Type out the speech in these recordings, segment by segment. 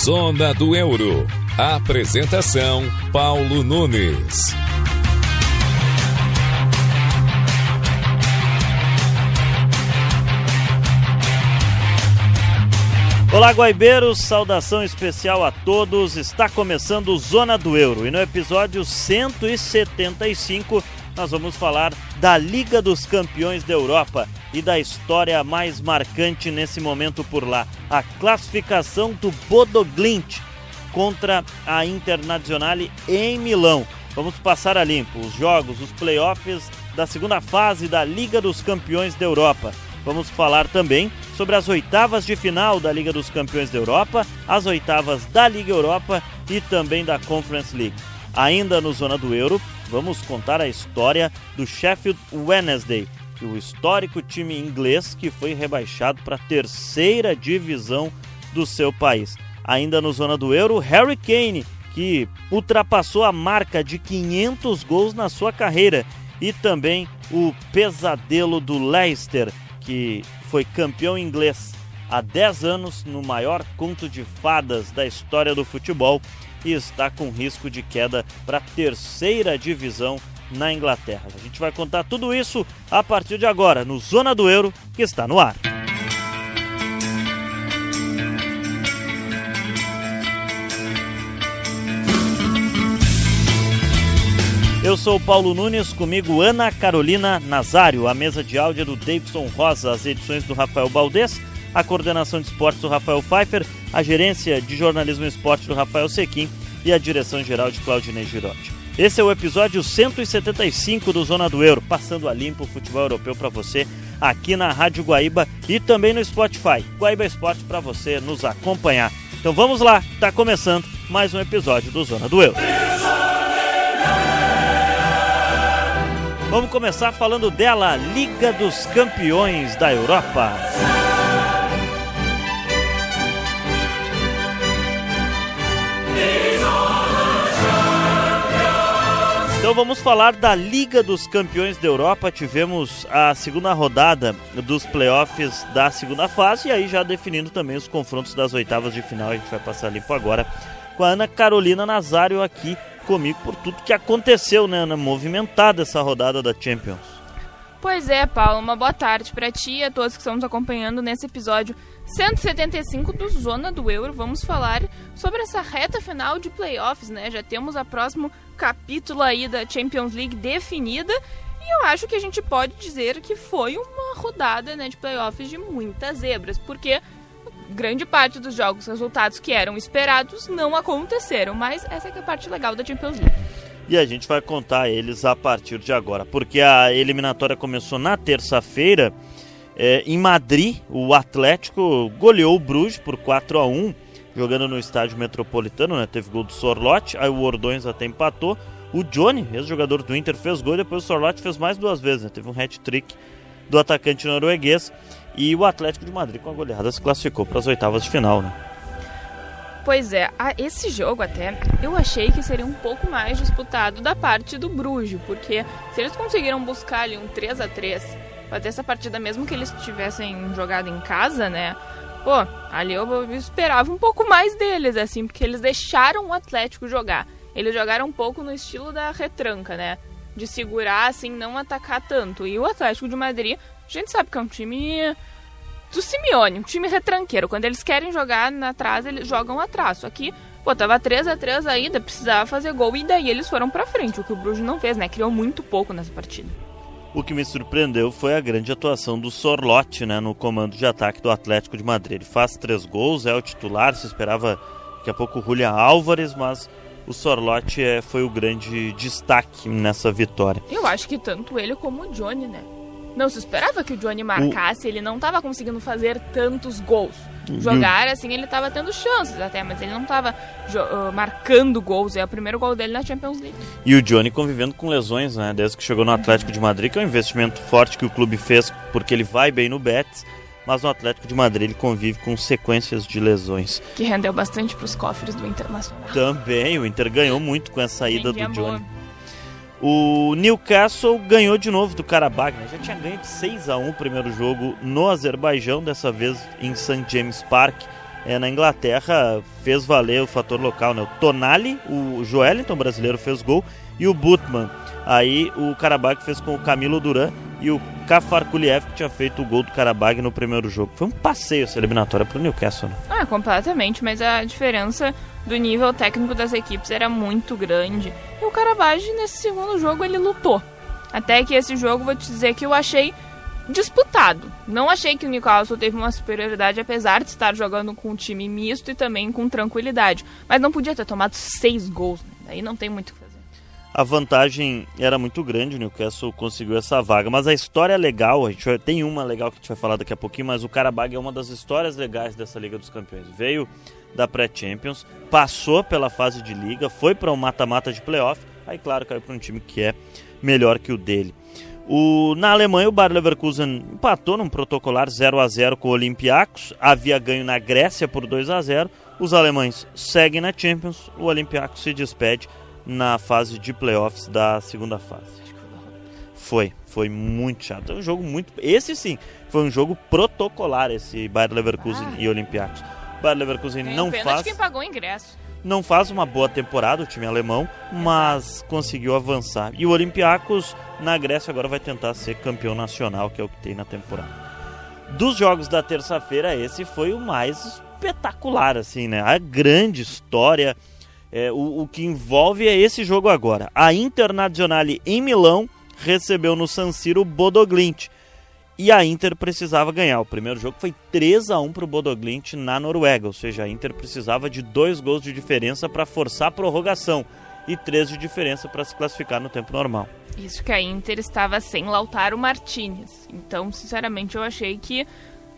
Zona do Euro. Apresentação: Paulo Nunes. Olá, guaibeiros, saudação especial a todos. Está começando o Zona do Euro e no episódio 175 nós vamos falar da Liga dos Campeões da Europa e da história mais marcante nesse momento por lá, a classificação do Bodo Glimt contra a Internazionale em Milão. Vamos passar a limpo os jogos, os playoffs da segunda fase da Liga dos Campeões da Europa. Vamos falar também sobre as oitavas de final da Liga dos Campeões da Europa, as oitavas da Liga Europa e também da Conference League. Ainda no Zona do Euro, vamos contar a história do Sheffield Wednesday, o histórico time inglês que foi rebaixado para a terceira divisão do seu país. Ainda no Zona do Euro, Harry Kane, que ultrapassou a marca de 500 gols na sua carreira, e também o pesadelo do Leicester, que foi campeão inglês há 10 anos no maior conto de fadas da história do futebol e está com risco de queda para a terceira divisão na Inglaterra. A gente vai contar tudo isso a partir de agora no Zona do Euro, que está no ar. Eu sou o Paulo Nunes, comigo Ana Carolina Nazário, a mesa de áudio do Davidson Rosa, as edições do Rafael Baldez, a coordenação de esportes do Rafael Pfeiffer, a gerência de jornalismo e esporte do Rafael Sequim e a direção geral de Claudinei Girotti. Esse é o episódio 175 do Zona do Euro, passando a limpo o futebol europeu para você aqui na Rádio Guaíba e também no Spotify. Guaíba Esporte para você nos acompanhar. Então vamos lá, está começando mais um episódio do Zona do Euro. Vamos começar falando dela, Liga dos Campeões da Europa. Então vamos falar da Liga dos Campeões da Europa. Tivemos a segunda rodada dos playoffs da segunda fase e aí já definindo também os confrontos das oitavas de final. A gente vai passar limpo agora com a Ana Carolina Nazário aqui comigo por tudo que aconteceu, né, Ana? Movimentada essa rodada da Champions. Pois é, Paulo, uma boa tarde para ti e a todos que estão nos acompanhando nesse episódio 175 do Zona do Euro. Vamos falar sobre essa reta final de playoffs, né? Já temos o próximo capítulo aí da Champions League definida e eu acho que a gente pode dizer que foi uma rodada, né, de playoffs de muitas zebras, porque grande parte dos jogos, resultados que eram esperados não aconteceram, mas essa é a parte legal da Champions League. E a gente vai contar eles a partir de agora, porque a eliminatória começou na terça-feira. Em Madrid, o Atlético goleou o Bruges por 4-1, jogando no estádio Metropolitano, né? Teve gol do Sorloth, aí o Ordões até empatou. O Johnny, ex-jogador do Inter, fez gol e depois o Sorloth fez mais 2 vezes, né? Teve um hat-trick do atacante norueguês. E o Atlético de Madrid, com a goleada, se classificou para as oitavas de final, né? Pois é, esse jogo até eu achei que seria um pouco mais disputado da parte do Bruges, porque se eles conseguiram buscar ali um 3-3 para ter essa partida, mesmo que eles tivessem jogado em casa, né? Pô, ali eu esperava um pouco mais deles, assim, porque eles deixaram o Atlético jogar. Eles jogaram um pouco no estilo da retranca, né? De segurar, assim, não atacar tanto. E o Atlético de Madrid, a gente sabe que é um time do Simeone, um time retranqueiro. Quando eles querem jogar atrás, eles jogam atrás. Só que, pô, tava 3-3 ainda, precisava fazer gol e daí eles foram pra frente, o que o Bruges não fez, né? Criou muito pouco nessa partida. O que me surpreendeu foi a grande atuação do Sorloth, né, no comando de ataque do Atlético de Madrid. Ele faz 3 gols, é o titular, se esperava daqui a pouco o Julián Álvares, mas o Sorloth foi o grande destaque nessa vitória. Eu acho que tanto ele como o Johnny, né? Não se esperava que o Johnny marcasse, ele não estava conseguindo fazer tantos gols. Jogar, assim, ele estava tendo chances até, mas ele não estava marcando gols. É o primeiro gol dele na Champions League. E o Johnny convivendo com lesões, né? Desde que chegou no Atlético de Madrid, que é um investimento forte que o clube fez, porque ele vai bem no Betis, mas no Atlético de Madrid ele convive com sequências de lesões. Que rendeu bastante para os cofres do Internacional. Também, o Inter ganhou muito com essa ida do Johnny. O Newcastle ganhou de novo do Karabakh, né? Já tinha ganho de 6-1 o primeiro jogo no Azerbaijão, dessa vez em St. James Park. na Inglaterra fez valer o fator local, né? O Tonali, o Joelinton brasileiro fez gol e o Butman. Aí o Karabakh fez com o Camilo Duran e o Kafarkuliev, que tinha feito o gol do Karabakh no primeiro jogo. Foi um passeio essa eliminatória pro Newcastle, né? Completamente, mas a diferença do nível técnico das equipes era muito grande. E o Karabakh, nesse segundo jogo, ele lutou. Até que esse jogo, vou te dizer que eu achei disputado. Não achei que o Newcastle teve uma superioridade, apesar de estar jogando com um time misto e também com tranquilidade. Mas não podia ter tomado 6 gols, né? Daí não tem muito o que fazer. A vantagem era muito grande, o Newcastle conseguiu essa vaga. Mas a história é legal, tem uma legal que a gente vai falar daqui a pouquinho, mas o Karabakh é uma das histórias legais dessa Liga dos Campeões. Veio da pré-Champions, passou pela fase de Liga, foi para um mata-mata de playoff, aí claro, caiu para um time que é melhor que o dele. Na Alemanha, o Bayer Leverkusen empatou num protocolar 0-0 com o Olympiacos, havia ganho na Grécia por 2-0, os alemães seguem na Champions, o Olympiacos se despede na fase de playoffs da segunda fase. Foi muito chato, um jogo esse sim, foi um jogo protocolar, esse Bayer Leverkusen e Olympiacos. O Bayer Leverkusen quem pagou o ingresso. Não faz uma boa temporada, o time alemão, mas conseguiu avançar. E o Olympiacos, na Grécia, agora vai tentar ser campeão nacional, que é o que tem na temporada. Dos jogos da terça-feira, esse foi o mais espetacular, assim, né? A grande história, o que envolve é esse jogo agora. A Internazionale em Milão recebeu no San Siro o Bodo Glimt. E a Inter precisava ganhar. O primeiro jogo foi 3-1 para o Bodo Glimt na Noruega. Ou seja, a Inter precisava de 2 gols de diferença para forçar a prorrogação. E 3 de diferença para se classificar no tempo normal. Isso que a Inter estava sem Lautaro Martinez. Então, sinceramente, eu achei que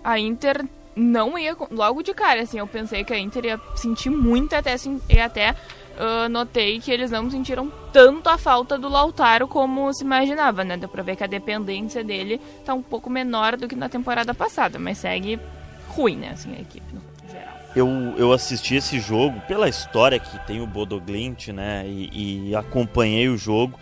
a Inter não ia... Logo de cara, assim, eu pensei que a Inter ia sentir muito até notei que eles não sentiram tanto a falta do Lautaro como se imaginava, né? Deu pra ver que a dependência dele tá um pouco menor do que na temporada passada, mas segue ruim, né? Assim, a equipe no geral. Eu assisti esse jogo pela história que tem o Bodo Glimt, né? E acompanhei o jogo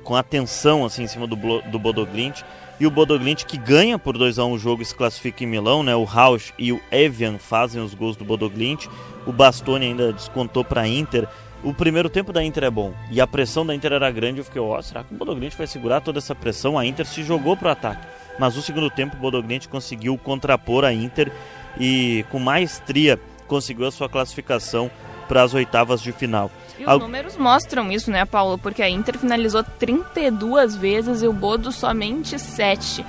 com atenção, assim, em cima do Bodo Glimt. E o Bodo Glimt, que ganha por 2-1 o jogo e se classifica em Milão, né? O Rausch e o Evian fazem os gols do Bodo Glimt. O Bastoni ainda descontou para a Inter. O primeiro tempo da Inter é bom e a pressão da Inter era grande. Eu fiquei, será que o Bodo Glimt vai segurar toda essa pressão? A Inter se jogou para o ataque. Mas no segundo tempo o Bodo Glimt conseguiu contrapor a Inter e com maestria conseguiu a sua classificação para as oitavas de final. E os números mostram isso, né, Paulo? Porque a Inter finalizou 32 vezes e o Bodo somente 7.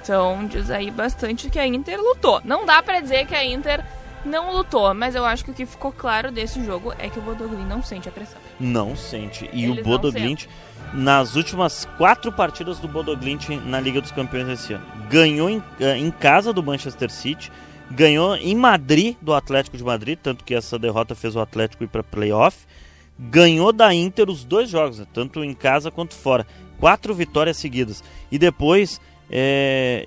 Então diz aí bastante que a Inter lutou. Não dá para dizer que a Inter não lutou, mas eu acho que o que ficou claro desse jogo é que o Bodo Glimt não sente a pressão. Não sente. E o Bodo Glimt, nas últimas 4 partidas do Bodo Glimt na Liga dos Campeões esse ano, ganhou em casa do Manchester City, ganhou em Madrid do Atlético de Madrid, tanto que essa derrota fez o Atlético ir para playoff, ganhou da Inter os 2 jogos, né, tanto em casa quanto fora, 4 vitórias seguidas. E depois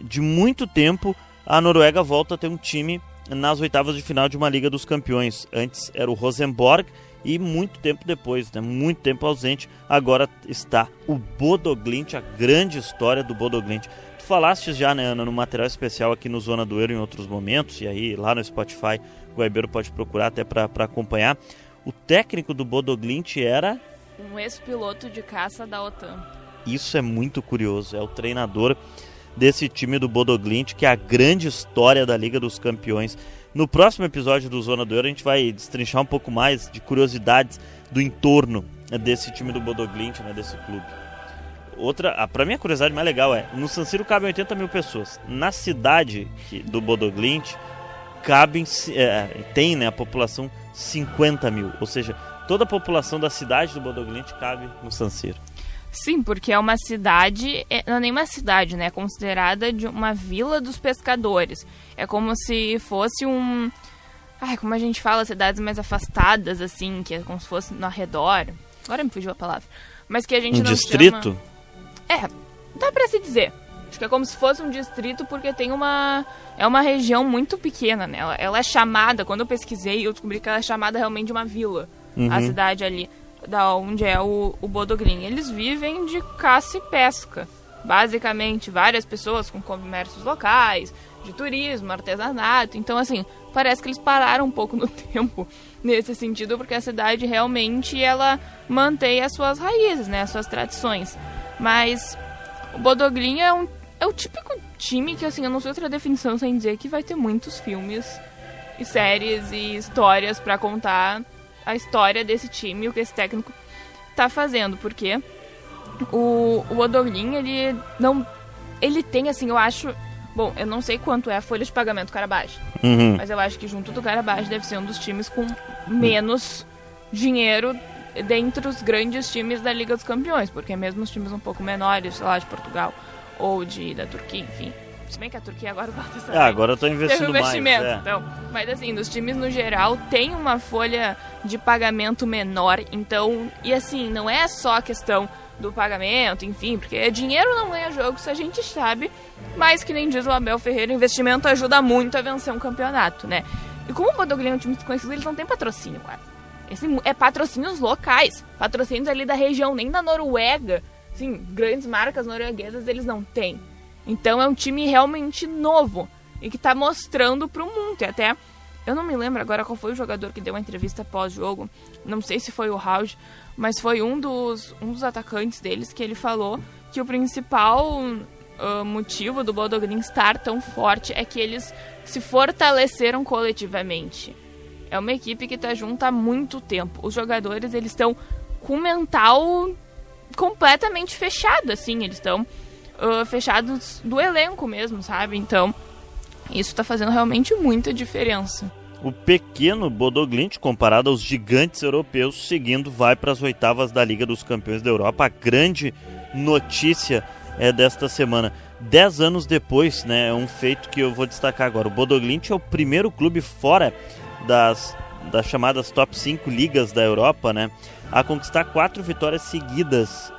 de muito tempo, a Noruega volta a ter um time nas oitavas de final de uma Liga dos Campeões. Antes era o Rosenborg e muito tempo depois, né, muito tempo ausente, agora está o Bodo Glimt, a grande história do Bodo Glimt. Tu falaste já, né, Ana, no material especial aqui no Zona do Euro em outros momentos, e aí lá no Spotify o Guaibeiro pode procurar até para acompanhar. O técnico do Bodo Glimt era um ex-piloto de caça da OTAN. Isso é muito curioso, é o treinador desse time do Bodo Glimt, que é a grande história da Liga dos Campeões. No próximo episódio do Zona do Euro a gente vai destrinchar um pouco mais de curiosidades do entorno desse time do Bodo Glimt, né, desse clube. Pra mim a curiosidade mais legal no San Siro cabem 80 mil pessoas. Na cidade do Bodo Glimt tem, né, a população 50 mil, ou seja, toda a população da cidade do Bodo Glimt cabe no San Siro. Sim, porque é uma cidade, não é nem uma cidade, né? É considerada de uma vila dos pescadores. É como se fosse como a gente fala, cidades mais afastadas, assim, que é como se fosse no arredor. Agora me fugiu a palavra. Mas que a gente não distrito? Chama... dá pra se dizer. Acho que é como se fosse um distrito, porque tem é uma região muito pequena, né? Ela é chamada, quando eu pesquisei, eu descobri que ela é chamada realmente de uma vila. A cidade ali, da onde é o Bodo Glimt. Eles vivem de caça e pesca. basicamente várias pessoas com comércios locais, de turismo, artesanato. Então, assim, parece que eles pararam um pouco no tempo nesse sentido, porque a cidade realmente ela mantém as suas raízes, né, as suas tradições. Mas o Bodø Glimt é o típico time que, assim, eu não sei outra definição sem dizer que vai ter muitos filmes e séries e histórias para contar a história desse time, o que esse técnico tá fazendo, porque o Bodø Glimt, ele tem, assim, eu acho, bom, eu não sei quanto é a folha de pagamento do Karabakh, mas eu acho que junto do Karabakh deve ser um dos times com menos dinheiro dentre os grandes times da Liga dos Campeões, porque mesmo os times um pouco menores, sei lá, de Portugal ou da Turquia, enfim. Se bem que a Turquia agora bota essa. Agora eu tô investindo mais. Então, mas assim, dos times no geral tem uma folha de pagamento menor, então, e assim, não é só a questão do pagamento, enfim, porque dinheiro não ganha jogo, isso a gente sabe, mas que nem diz o Abel Ferreira, o investimento ajuda muito a vencer um campeonato, né? E como o Bodø Glimt é um time desconhecido, eles não têm patrocínio quase. É patrocínios locais, patrocínios ali da região, nem da Noruega, assim, grandes marcas norueguesas eles não têm. Então é um time realmente novo e que tá mostrando pro mundo. E até, eu não me lembro agora qual foi o jogador que deu a entrevista pós-jogo, não sei se foi o Raul, mas foi um dos atacantes deles que ele falou que o principal motivo do Bodø Glimt estar tão forte é que eles se fortaleceram coletivamente. É uma equipe que tá junta há muito tempo. Os jogadores, eles estão com o mental completamente fechado, assim, eles estão fechados do elenco mesmo, sabe? Então, isso tá fazendo realmente muita diferença. O pequeno Bodø Glimt, comparado aos gigantes europeus, seguindo, vai para as oitavas da Liga dos Campeões da Europa. A grande notícia é desta semana. 10 anos depois, né, é um feito que eu vou destacar agora. O Bodø Glimt é o primeiro clube fora das chamadas top 5 ligas da Europa, né, a conquistar 4 vitórias seguidas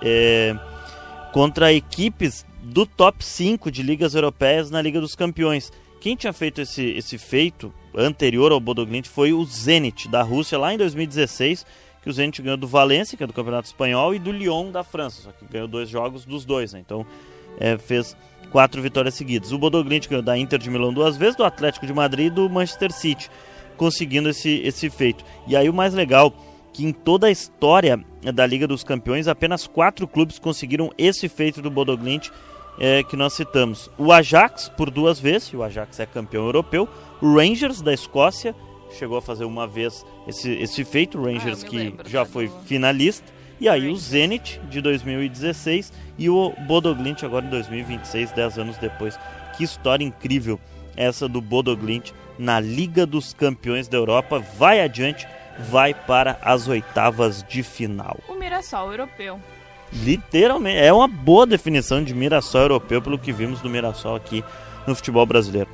contra equipes do top 5 de ligas europeias na Liga dos Campeões. Quem tinha feito esse feito anterior ao Bodø Glimt foi o Zenit da Rússia, lá em 2016, que o Zenit ganhou do Valência, que é do Campeonato Espanhol, e do Lyon da França, só que ganhou 2 jogos dos dois, né? Então fez 4 vitórias seguidas. O Bodø Glimt ganhou da Inter de Milão 2 vezes, do Atlético de Madrid e do Manchester City, conseguindo esse feito. E aí o mais legal, que em toda a história da Liga dos Campeões, apenas 4 clubes conseguiram esse feito do Bodø Glimt, que nós citamos. O Ajax, por 2 vezes, o Ajax é campeão europeu. O Rangers, da Escócia, chegou a fazer uma vez esse feito. O Rangers que já foi finalista. E aí o Zenit, de 2016, e o Bodø Glimt agora em 2026, 10 anos depois. Que história incrível essa do Bodø Glimt na Liga dos Campeões da Europa. Vai adiante, vai para as oitavas de final. O Mirassol europeu. Literalmente, é uma boa definição de Mirassol europeu, pelo que vimos do Mirassol aqui no futebol brasileiro.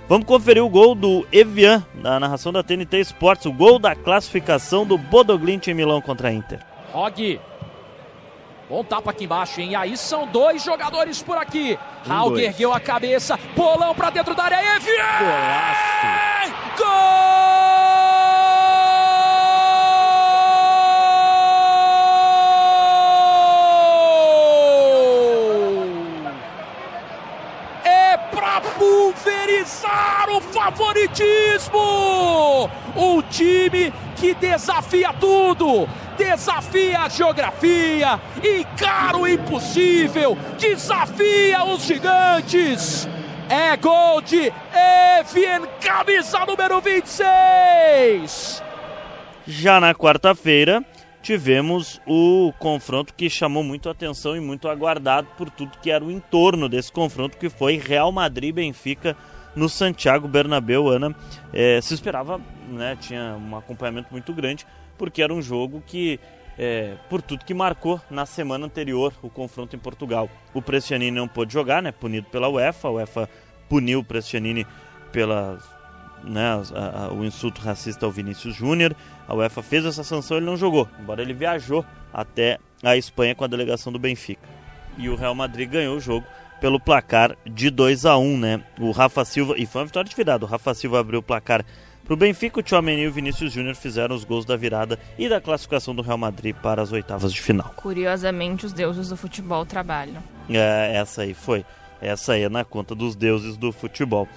Vamos conferir o gol do Evian, na narração da TNT Sports, o gol da classificação do Bodø Glimt em Milão contra a Inter. Rog, bom tapa aqui embaixo, hein? Aí são 2 jogadores por aqui. Raul ergueu a cabeça, bolão pra dentro da área, Evian! Golaço! Gol! Pulverizar o favoritismo! Um time que desafia tudo, desafia a geografia, encara o impossível, desafia os gigantes. É gol de Evian, camisa número 26! Já na quarta-feira, tivemos o confronto que chamou muito a atenção e muito aguardado por tudo que era o entorno desse confronto, que foi Real Madrid e Benfica no Santiago Bernabéu. Ana, se esperava, né, tinha um acompanhamento muito grande, porque era um jogo que, por tudo que marcou na semana anterior o confronto em Portugal. O Brescianini não pôde jogar, né, punido pela UEFA. A UEFA puniu o Brescianini pela... o insulto racista ao Vinícius Júnior. A UEFA fez essa sanção, ele não jogou, embora ele viajou até a Espanha com a delegação do Benfica. E o Real Madrid ganhou o jogo pelo placar de 2-1, né? O Rafa Silva, e foi uma vitória de virada, o Rafa Silva abriu o placar Para o Benfica, o Tchouaméni e o Vinícius Júnior fizeram os gols da virada e da classificação do Real Madrid para as oitavas de final. Curiosamente, os deuses do futebol trabalham. Essa aí é na conta dos deuses do futebol.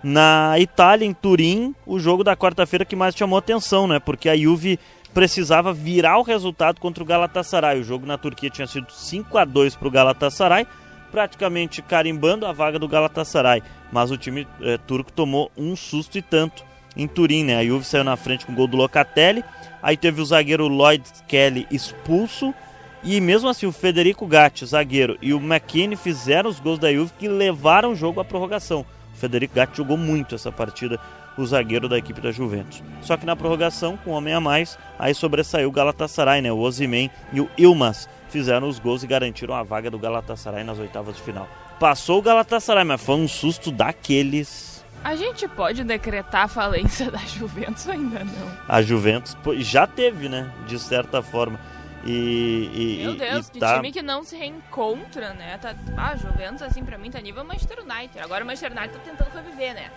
Na Itália, em Turim, o jogo da quarta-feira que mais chamou atenção, né? Porque a Juve precisava virar o resultado contra o Galatasaray. O jogo na Turquia tinha sido 5-2 para o Galatasaray, praticamente carimbando a vaga do Galatasaray. Mas o time turco tomou um susto e tanto em Turim, né? A Juve saiu na frente com o gol do Locatelli, aí teve o zagueiro Lloyd Kelly expulso, e mesmo assim o Federico Gatti, o zagueiro, e o McKennie fizeram os gols da Juve que levaram o jogo à prorrogação. O Federico Gatti jogou muito essa partida, o zagueiro da equipe da Juventus. Só que na prorrogação, com um homem a mais, aí sobressaiu o Galatasaray, né? O Osimhen e o Yilmaz fizeram os gols e garantiram a vaga do Galatasaray nas oitavas de final. Passou o Galatasaray, mas foi um susto daqueles. A gente pode decretar a falência da Juventus ou ainda não? A Juventus já teve, né? De certa forma. Meu Deus, que time que não se reencontra, né? A Juventus, assim, pra mim, tá nível Manchester United. Agora o Manchester United tá tentando reviver, né?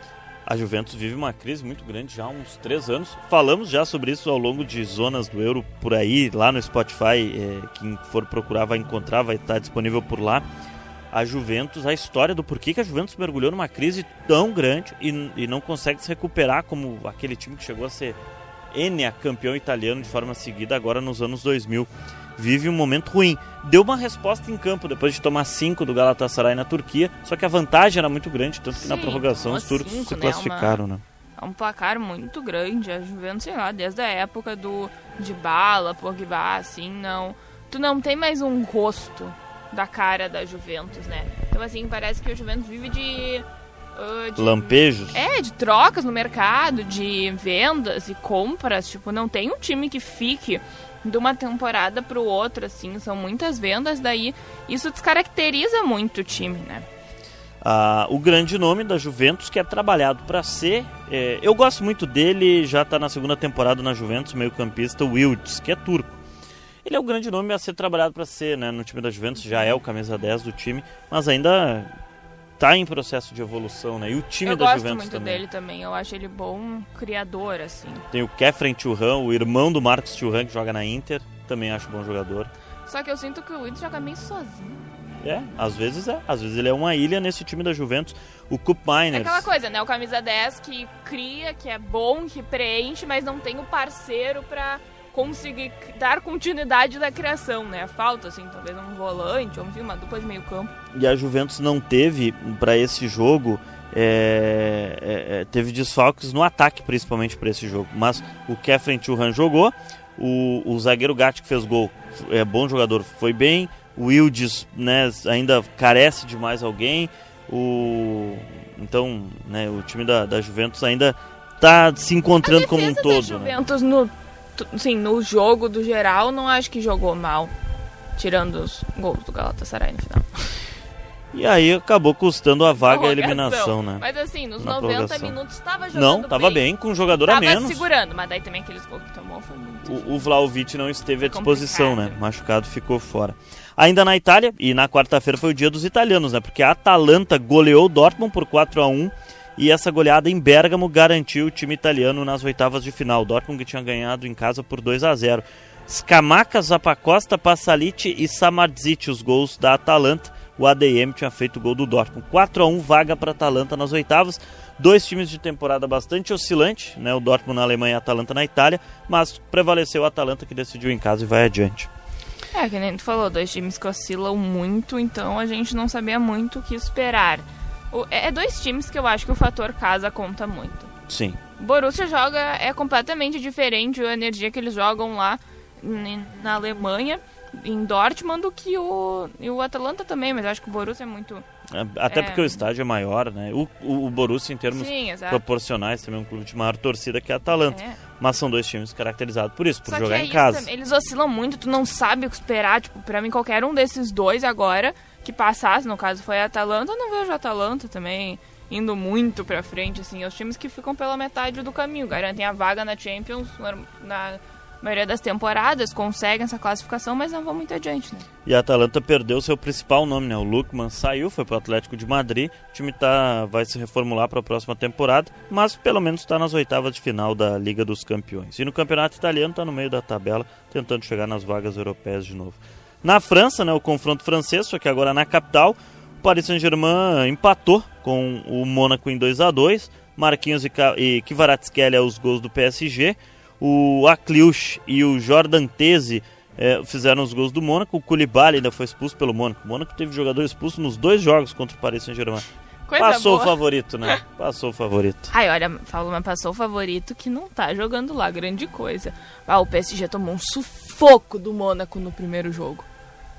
A Juventus vive uma crise muito grande já há uns 3 anos. Falamos já sobre isso ao longo de Zonas do Euro por aí, lá no Spotify. Quem for procurar vai encontrar, vai estar disponível por lá. A Juventus, a história do porquê que a Juventus mergulhou numa crise tão grande e não consegue se recuperar como aquele time que chegou a ser campeão italiano de forma seguida agora nos anos 2000. Vive um momento ruim. Deu uma resposta em campo depois de tomar 5 do Galatasaray na Turquia, só que a vantagem era muito grande, tanto que na prorrogação os turcos se classificaram, né? É um placar muito grande. A Juventus, sei lá, desde a época do Dybala, Pogba, assim, não... Tu não tem mais um rosto da cara da Juventus, né? Então, assim, parece que a Juventus vive de lampejos. De trocas no mercado, de vendas e compras. Tipo, não tem um time que fique de uma temporada pro outro, assim. São muitas vendas, daí isso descaracteriza muito o time, né? O grande nome da Juventus, que é trabalhado para ser... eu gosto muito dele, já está na segunda temporada na Juventus, meio campista, o Yildiz, que é turco. Ele é o grande nome a ser trabalhado para ser, né, no time da Juventus, já é o camisa 10 do time, mas ainda está em processo de evolução, né? E o time da Juventus também. Eu gosto muito dele também, eu acho ele bom criador, assim. Tem o Khéphren Thuram, o irmão do Marcos Thuram, que joga na Inter, também acho bom jogador. Só que eu sinto que o Yildiz joga meio sozinho. Às vezes ele é uma ilha nesse time da Juventus. O Koop Meiners. É aquela coisa, né? O camisa 10 que cria, que é bom, que preenche, mas não tem o parceiro pra conseguir dar continuidade da criação, né? Falta, assim, talvez um volante, ou enfim, uma dupla de meio campo. E a Juventus não teve, para esse jogo, teve desfalques no ataque, principalmente para esse jogo. Mas o Khéphren Thuram jogou, o zagueiro Gatti, que fez gol, é bom jogador, foi bem. O Yildiz, né, ainda carece de mais alguém. Então, né, o time da Juventus ainda está se encontrando como um todo. A Juventus, né? No jogo do geral, não acho que jogou mal, tirando os gols do Galatasaray no final. E aí acabou custando a vaga a eliminação, né? Mas assim, nos 90 minutos estava jogando bem. Não, estava bem, com um jogador a menos. Tava segurando, mas daí também aqueles gols que tomou foi muito o Vlahovic não esteve à disposição, né? Machucado, ficou fora. Ainda na Itália, e na quarta-feira foi o dia dos italianos, né? Porque a Atalanta goleou o Dortmund por 4-1 e essa goleada em Bérgamo garantiu o time italiano nas oitavas de final. O Dortmund que tinha ganhado em casa por 2-0. Scamacca, Zappacosta, Pasalic e Samardzic, os gols da Atalanta. O ADM tinha feito o gol do Dortmund. 4-1, vaga para a Atalanta nas oitavas. 2 times de temporada bastante oscilante, né? O Dortmund na Alemanha e a Atalanta na Itália, mas prevaleceu a Atalanta, que decidiu em casa e vai adiante. Que nem tu falou, 2 times que oscilam muito, então a gente não sabia muito o que esperar. 2 times que eu acho que o fator casa conta muito. Sim. O Borussia é completamente diferente a energia que eles jogam lá na Alemanha, em Dortmund, do que o Atalanta também, mas eu acho que o Borussia é muito... Até porque o estádio é maior, né? O Borussia, em termos proporcionais, também é um clube de maior torcida que a Atalanta. Mas são 2 times caracterizados por isso, por Só jogar em casa. Eles oscilam muito, tu não sabe o que esperar. Tipo, pra mim, qualquer um desses 2 agora que passasse, no caso foi a Atalanta, eu não vejo a Atalanta também indo muito pra frente, assim. Os times que ficam pela metade do caminho, garantem a vaga na Champions, maioria das temporadas, conseguem essa classificação, mas não vão muito adiante, né? E a Atalanta perdeu seu principal nome, né? O Lookman saiu, foi para o Atlético de Madrid. O time vai se reformular para a próxima temporada, mas pelo menos está nas oitavas de final da Liga dos Campeões. E no campeonato italiano está no meio da tabela, tentando chegar nas vagas europeias de novo. Na França, né, o confronto francês, só que agora na capital, o Paris Saint-Germain empatou com o Mônaco em 2-2. Marquinhos e Kvaratskhelia os gols do PSG. O Akliouche e o Jordan Teze fizeram os gols do Mônaco. O Koulibaly ainda foi expulso pelo Mônaco. O Mônaco teve jogador expulso nos 2 jogos contra o Paris Saint-Germain. Passou boa. O favorito, né? Passou o favorito. Ai, olha, Paulo, mas passou o favorito que não tá jogando lá grande coisa. O PSG tomou um sufoco do Mônaco no primeiro jogo.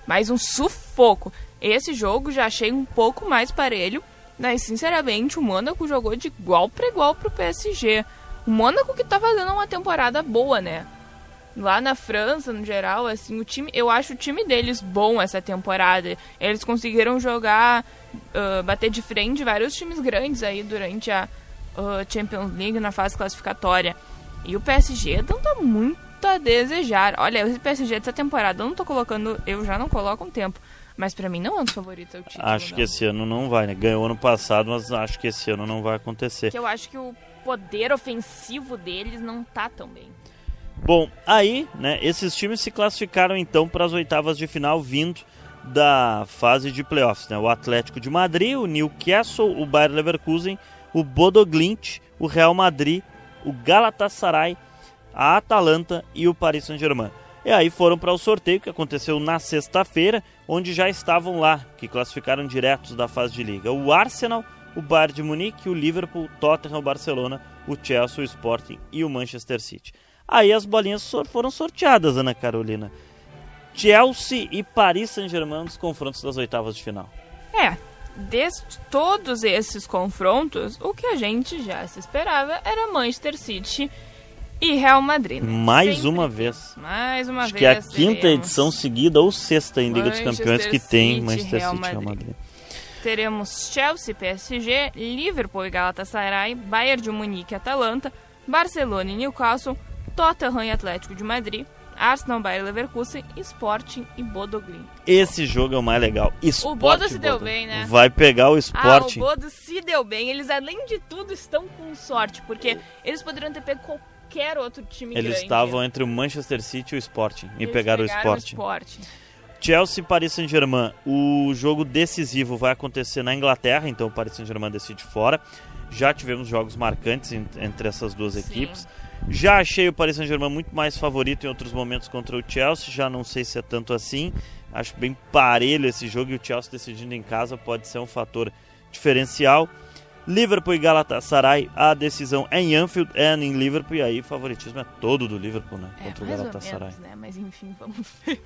Mais um sufoco. Esse jogo já achei um pouco mais parelho, mas sinceramente o Mônaco jogou de igual para igual pro PSG. O Mônaco que tá fazendo uma temporada boa, né? Lá na França, no geral, assim, eu acho o time deles bom essa temporada. Eles conseguiram jogar, bater de frente vários times grandes aí durante a Champions League na fase classificatória. E o PSG dando muito a desejar. Olha, o PSG dessa temporada eu já não coloco um tempo. Mas pra mim não é um dos favoritos ao título. Acho que esse ano não vai, né? Ganhou ano passado, mas acho que esse ano não vai acontecer. Porque eu acho que o poder ofensivo deles não tá tão bem. Bom, aí, né, esses times se classificaram então para as oitavas de final vindo da fase de playoffs, né? O Atlético de Madrid, o Newcastle, o Bayer Leverkusen, o Bodo Glimt, o Real Madrid, o Galatasaray, a Atalanta e o Paris Saint-Germain. E aí foram para o sorteio que aconteceu na sexta-feira, onde já estavam lá, que classificaram diretos da fase de liga. O Arsenal, o Bayern de Munique, o Liverpool, o Tottenham, o Barcelona, o Chelsea, o Sporting e o Manchester City. Aí as bolinhas foram sorteadas, Ana Carolina. Chelsea e Paris Saint-Germain nos confrontos das oitavas de final. De todos esses confrontos, o que a gente já se esperava era Manchester City e Real Madrid. Né? Mais uma vez. Acho que é a quinta edição seguida ou sexta em Liga dos Campeões que tem Manchester City e Real Madrid. Teremos Chelsea, PSG, Liverpool e Galatasaray, Bayern de Munique e Atalanta, Barcelona e Newcastle, Tottenham e Atlético de Madrid, Arsenal, Bayer Leverkusen, Sporting e Bodo Glimt. Esse jogo é o mais legal. O Bodo se deu bem, né? Vai pegar o Sporting. O Bodo se deu bem. Eles, além de tudo, estão com sorte, porque eles poderiam ter pego qualquer outro time grande. Eles estavam entre o Manchester City e o Sporting e pegaram o Sporting. Chelsea e Paris Saint-Germain. O jogo decisivo vai acontecer na Inglaterra, então o Paris Saint-Germain decide fora. Já tivemos jogos marcantes entre essas duas equipes. Já achei o Paris Saint-Germain muito mais favorito em outros momentos contra o Chelsea, já não sei se é tanto assim. Acho bem parelho esse jogo e o Chelsea decidindo em casa pode ser um fator diferencial. Liverpool e Galatasaray, a decisão é em Anfield, é em Liverpool, e aí o favoritismo é todo do Liverpool, né? Contra o Galatasaray. Mais ou menos, né? Mas enfim, vamos ver.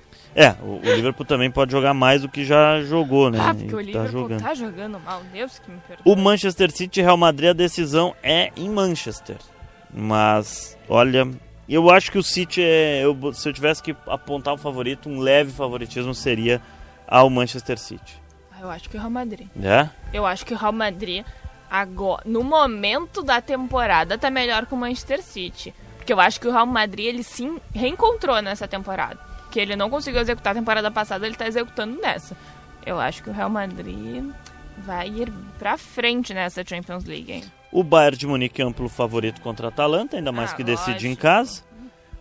O Liverpool também pode jogar mais do que já jogou, né? Porque o Liverpool tá jogando mal, Deus que me perdoe. O Manchester City e Real Madrid, a decisão é em Manchester. Mas, olha, eu acho que o City se eu tivesse que apontar um favorito, um leve favoritismo seria ao Manchester City. Eu acho que o Real Madrid. Eu acho que o Real Madrid, agora, no momento da temporada, tá melhor que o Manchester City. Porque eu acho que o Real Madrid, ele sim reencontrou nessa temporada. Que ele não conseguiu executar a temporada passada, ele tá executando nessa. Eu acho que o Real Madrid vai ir pra frente nessa Champions League, hein? O Bayern de Munique é amplo favorito contra a Atalanta, ainda mais que decide em casa.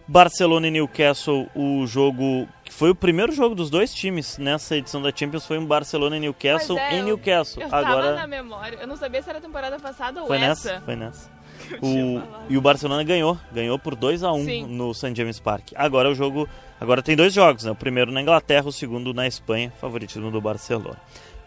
Barcelona e Newcastle, o jogo que foi o primeiro jogo dos dois times nessa edição da Champions, foi um Barcelona e Newcastle em Newcastle. Eu tava na memória, eu não sabia se era a temporada passada ou essa. Foi nessa. E o Barcelona ganhou por 2-1 no St. James Park. Agora tem 2 jogos, né? O primeiro na Inglaterra, o segundo na Espanha, favoritismo do Barcelona.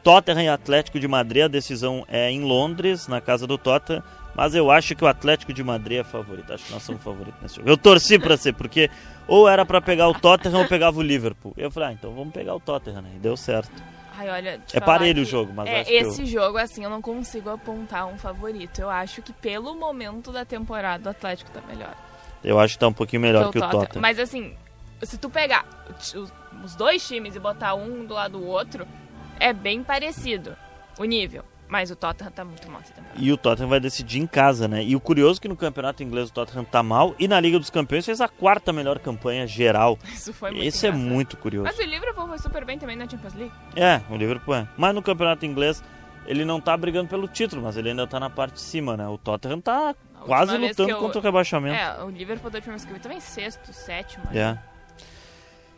Tottenham e Atlético de Madrid, a decisão é em Londres, na casa do Tottenham, mas eu acho que o Atlético de Madrid é favorito. Acho que nós somos favoritos nesse jogo. Eu torci pra ser, porque ou era pra pegar o Tottenham ou pegava o Liverpool. Eu falei, então vamos pegar o Tottenham, né? E deu certo. Olha, parelho o jogo, mas acho que esse jogo, assim, eu não consigo apontar um favorito. Eu acho que pelo momento da temporada o Atlético tá melhor. Eu acho que tá um pouquinho melhor que o Tottenham. Mas assim, se tu pegar os dois times e botar um do lado do outro, é bem parecido o nível. Mas o Tottenham tá muito mal essa temporada. E o Tottenham vai decidir em casa, né? E o curioso é que no campeonato inglês o Tottenham tá mal e na Liga dos Campeões fez a 4ª melhor campanha geral. Isso foi muito Esse engraçado. É muito curioso. Mas o Liverpool foi super bem também na Champions League. O Liverpool é. Mas no campeonato inglês ele não tá brigando pelo título, mas ele ainda tá na parte de cima, né? O Tottenham tá quase lutando contra o rebaixamento. O Liverpool da última vez que eu vi também 6º, 7º.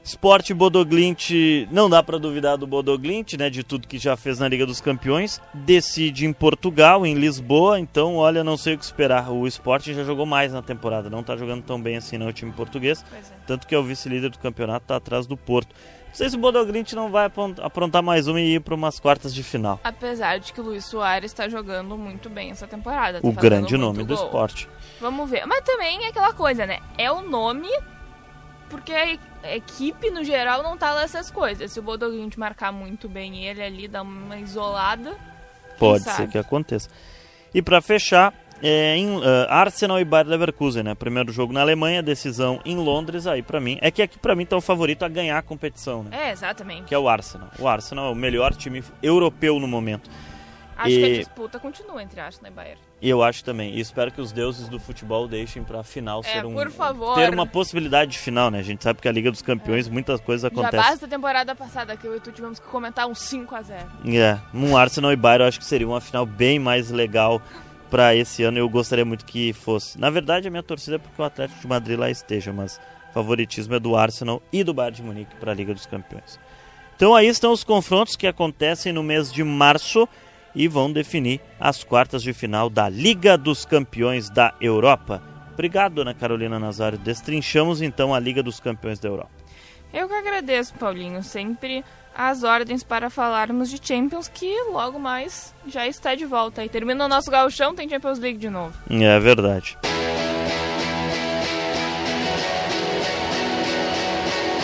Sport Bodo Glimt, não dá para duvidar do Bodo Glimt, né, de tudo que já fez na Liga dos Campeões, decide em Portugal, em Lisboa, então olha, não sei o que esperar. O Sport já jogou mais na temporada, não tá jogando tão bem assim no time português, tanto que é o vice-líder do campeonato, tá atrás do Porto. Não sei se o Bodo Glimt não vai aprontar mais uma e ir para umas quartas de final. Apesar de que o Luís Soares está jogando muito bem essa temporada. O grande nome do Sport. Vamos ver, mas também é aquela coisa, né, é o nome... Porque a equipe, no geral, não tá nessas coisas. Se o Bodo Glimt marcar muito bem ele ali, dar uma isolada... Pode ser que aconteça. E para fechar, Arsenal e Bayer Leverkusen, né? Primeiro jogo na Alemanha, decisão em Londres, aí para mim... É que aqui para mim tá o favorito a ganhar a competição, né? Exatamente. Que é o Arsenal. O Arsenal é o melhor time europeu no momento. Acho que a disputa continua entre Arsenal e Bayern. E eu acho também. E espero que os deuses do futebol deixem pra final por favor. ter uma possibilidade de final, né? A gente sabe que a Liga dos Campeões, muitas coisas acontecem. Já basta a temporada passada que eu e tu tivemos que comentar um 5-0. Um Arsenal e Bayern eu acho que seria uma final bem mais legal pra esse ano. Eu gostaria muito que fosse. Na verdade, a minha torcida é porque o Atlético de Madrid lá esteja, mas o favoritismo é do Arsenal e do Bayern de Munique pra Liga dos Campeões. Então aí estão os confrontos que acontecem no mês de março e vão definir as quartas de final da Liga dos Campeões da Europa. Obrigado, Ana Carolina Nazário. Destrinchamos então a Liga dos Campeões da Europa. Eu que agradeço, Paulinho. Sempre as ordens para falarmos de Champions, que logo mais já está de volta. E termina o nosso gauchão, tem Champions League de novo. É verdade.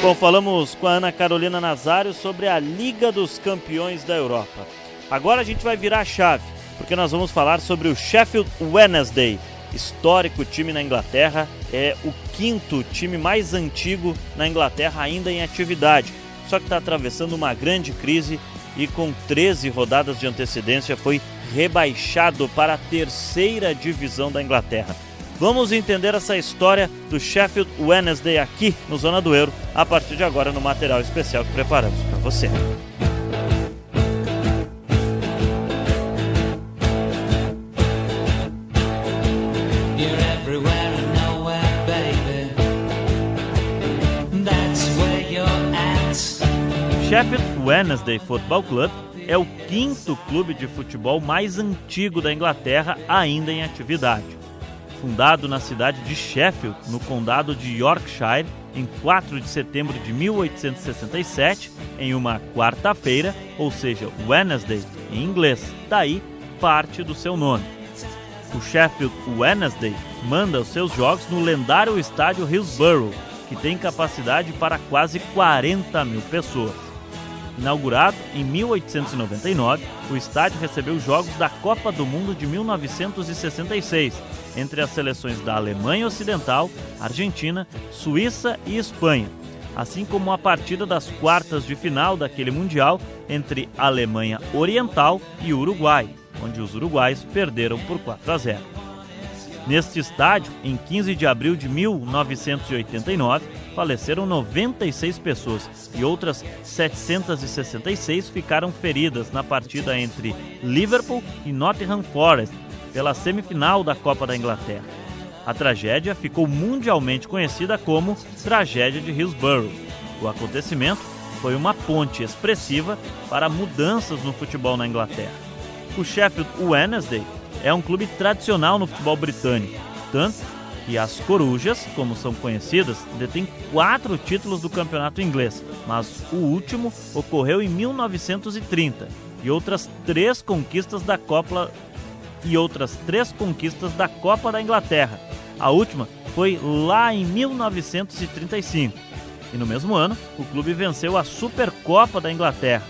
Bom, falamos com a Ana Carolina Nazário sobre a Liga dos Campeões da Europa. Agora a gente vai virar a chave, porque nós vamos falar sobre o Sheffield Wednesday, histórico time na Inglaterra, é o 5º time mais antigo na Inglaterra ainda em atividade, só que está atravessando uma grande crise e com 13 rodadas de antecedência foi rebaixado para a 3ª divisão da Inglaterra. Vamos entender essa história do Sheffield Wednesday aqui no Zona do Euro, a partir de agora no material especial que preparamos para você. Sheffield Wednesday Football Club é o 5º clube de futebol mais antigo da Inglaterra ainda em atividade. Fundado na cidade de Sheffield, no condado de Yorkshire, em 4 de setembro de 1867, em uma quarta-feira, ou seja, Wednesday em inglês, daí parte do seu nome. O Sheffield Wednesday manda os seus jogos no lendário estádio Hillsborough, que tem capacidade para quase 40 mil pessoas. Inaugurado em 1899, o estádio recebeu jogos da Copa do Mundo de 1966, entre as seleções da Alemanha Ocidental, Argentina, Suíça e Espanha, assim como a partida das quartas de final daquele Mundial entre Alemanha Oriental e Uruguai, onde os uruguaios perderam por 4-0. Neste estádio, em 15 de abril de 1989, faleceram 96 pessoas e outras 766 ficaram feridas na partida entre Liverpool e Nottingham Forest, pela semifinal da Copa da Inglaterra. A tragédia ficou mundialmente conhecida como Tragédia de Hillsborough. O acontecimento foi uma ponte expressiva para mudanças no futebol na Inglaterra. O Sheffield Wednesday é um clube tradicional no futebol britânico, tanto que as Corujas, como são conhecidas, detêm 4 títulos do campeonato inglês, mas o último ocorreu em 1930 e outras 3 conquistas da Copa da Inglaterra. A última foi lá em 1935 e no mesmo ano o clube venceu a Supercopa da Inglaterra.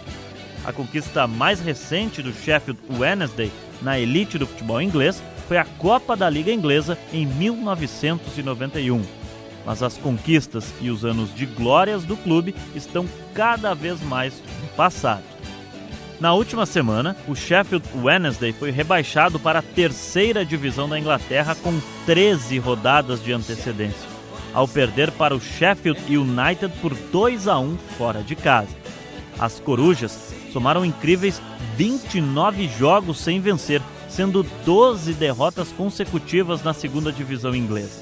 A conquista mais recente do Sheffield Wednesday na elite do futebol inglês foi a Copa da Liga Inglesa em 1991. Mas as conquistas e os anos de glórias do clube estão cada vez mais no passado. Na última semana, o Sheffield Wednesday foi rebaixado para a 3ª divisão da Inglaterra com 13 rodadas de antecedência, ao perder para o Sheffield United por 2-1 fora de casa. As Corujas somaram incríveis 29 jogos sem vencer, sendo 12 derrotas consecutivas na 2ª divisão inglesa.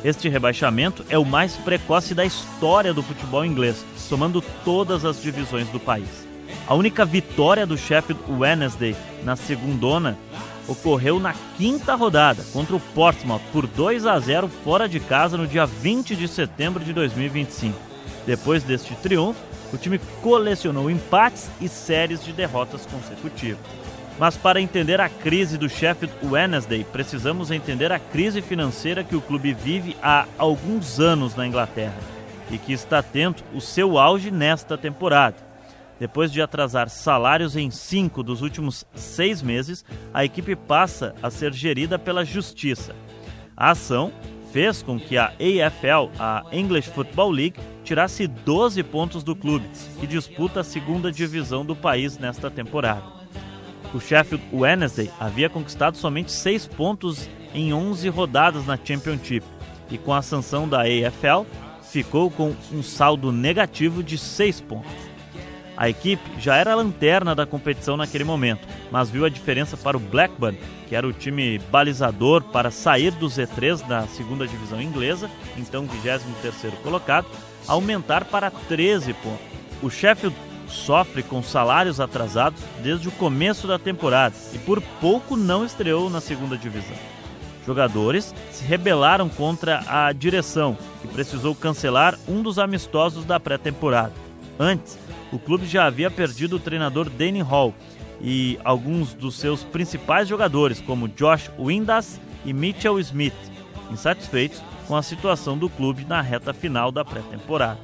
Este rebaixamento é o mais precoce da história do futebol inglês, somando todas as divisões do país. A única vitória do Sheffield Wednesday na segundona ocorreu na 5ª rodada contra o Portsmouth por 2-0 fora de casa no dia 20 de setembro de 2025. Depois deste triunfo, o time colecionou empates e séries de derrotas consecutivas. Mas para entender a crise do Sheffield Wednesday, precisamos entender a crise financeira que o clube vive há alguns anos na Inglaterra e que está tendo o seu auge nesta temporada. Depois de atrasar salários em 5 dos últimos 6 meses, a equipe passa a ser gerida pela Justiça. A ação fez com que a AFL, a English Football League, tirasse 12 pontos do clube, que disputa a 2ª divisão do país nesta temporada. O Sheffield Wednesday havia conquistado somente 6 pontos em 11 rodadas na Championship e, com a sanção da AFL, ficou com um saldo negativo de 6 pontos. A equipe já era a lanterna da competição naquele momento, mas viu a diferença para o Blackburn, que era o time balizador para sair do Z3 da 2ª divisão inglesa, então 23º colocado, aumentar para 13 pontos. O Sheffield sofre com salários atrasados desde o começo da temporada e por pouco não estreou na 2ª divisão. Jogadores se rebelaram contra a direção, que precisou cancelar um dos amistosos da pré-temporada. Antes, o clube já havia perdido o treinador Danny Hall e alguns dos seus principais jogadores, como Josh Windass e Mitchell Smith, insatisfeitos com a situação do clube na reta final da pré-temporada.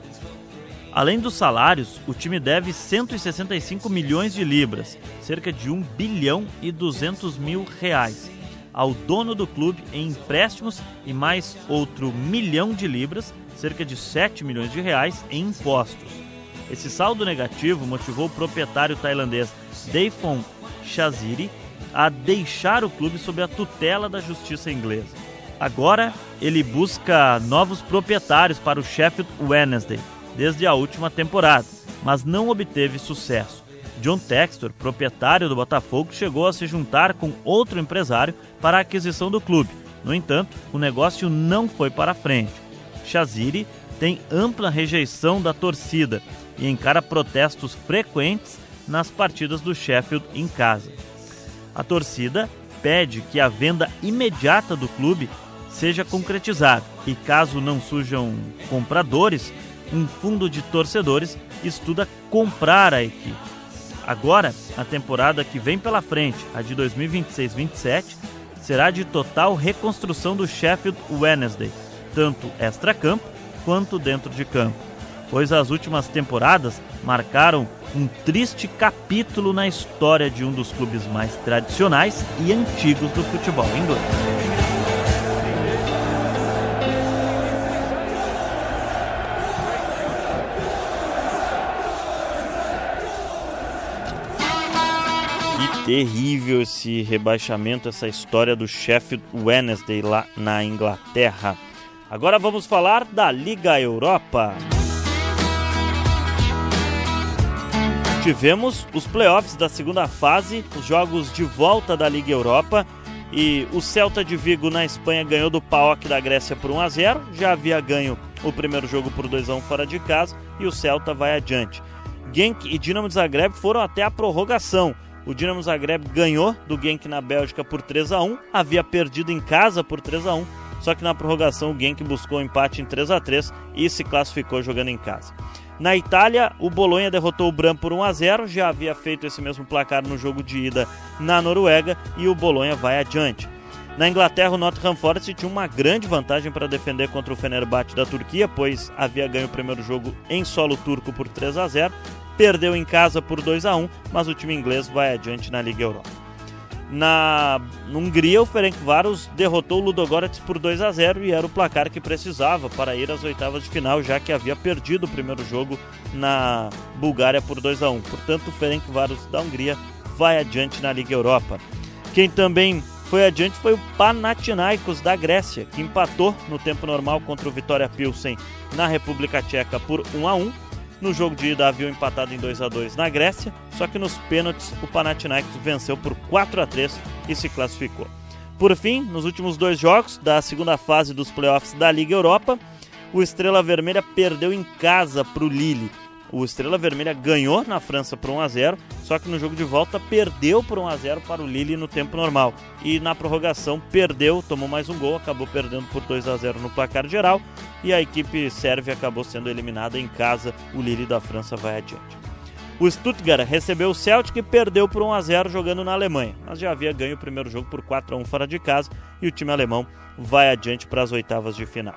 Além dos salários, o time deve 165 milhões de libras, cerca de 1 bilhão e 200 mil reais, ao dono do clube em empréstimos e mais outro 1 milhão de libras, cerca de 7 milhões de reais, em impostos. Esse saldo negativo motivou o proprietário tailandês Daphne Chaziri a deixar o clube sob a tutela da justiça inglesa. Agora, ele busca novos proprietários para o Sheffield Wednesday, desde a última temporada, mas não obteve sucesso. John Textor, proprietário do Botafogo, chegou a se juntar com outro empresário para a aquisição do clube. No entanto, o negócio não foi para frente. Chaziri tem ampla rejeição da torcida e encara protestos frequentes nas partidas do Sheffield em casa. A torcida pede que a venda imediata do clube seja concretizada e, caso não surjam compradores, um fundo de torcedores estuda comprar a equipe. Agora, a temporada que vem pela frente, a de 2026-27, será de total reconstrução do Sheffield Wednesday, tanto extra-campo quanto dentro de campo, pois as últimas temporadas marcaram um triste capítulo na história de um dos clubes mais tradicionais e antigos do futebol inglês. Que terrível esse rebaixamento, essa história do Sheffield Wednesday lá na Inglaterra. Agora vamos falar da Liga Europa. Tivemos os playoffs da 2ª fase, os jogos de volta da Liga Europa, e o Celta de Vigo na Espanha ganhou do PAOK da Grécia por 1-0, já havia ganho o primeiro jogo por 2-1 fora de casa e o Celta vai adiante. Genk e Dinamo de Zagreb foram até a prorrogação. O Dinamo Zagreb ganhou do Genk na Bélgica por 3-1, havia perdido em casa por 3-1, só que na prorrogação o Genk buscou um empate em 3-3 e se classificou jogando em casa. Na Itália, o Bolonha derrotou o Bran por 1-0, já havia feito esse mesmo placar no jogo de ida na Noruega e o Bolonha vai adiante. Na Inglaterra, o Nottingham Forest tinha uma grande vantagem para defender contra o Fenerbahçe da Turquia, pois havia ganho o primeiro jogo em solo turco por 3-0, perdeu em casa por 2-1, mas o time inglês vai adiante na Liga Europa. Na Hungria, o Ferencváros derrotou o Ludogorets por 2-0 e era o placar que precisava para ir às oitavas de final, já que havia perdido o primeiro jogo na Bulgária por 2-1. Portanto, o Ferencváros da Hungria vai adiante na Liga Europa. Quem também foi adiante foi o Panathinaikos da Grécia, que empatou no tempo normal contra o Vitória Pilsen na República Tcheca por 1-1. No jogo de ida haviam empatado em 2-2 na Grécia, só que nos pênaltis o Panathinaikos venceu por 4-3 e se classificou. Por fim, nos últimos 2 jogos da segunda fase dos playoffs da Liga Europa, o Estrela Vermelha perdeu em casa para o Lille. O Estrela Vermelha ganhou na França por 1-0, só que no jogo de volta perdeu por 1-0 para o Lille no tempo normal. E na prorrogação perdeu, tomou mais um gol, acabou perdendo por 2-0 no placar geral. E a equipe sérvia acabou sendo eliminada em casa, o Lille da França vai adiante. O Stuttgart recebeu o Celtic e perdeu por 1-0 jogando na Alemanha, mas já havia ganho o primeiro jogo por 4-1 fora de casa e o time alemão vai adiante para as oitavas de final.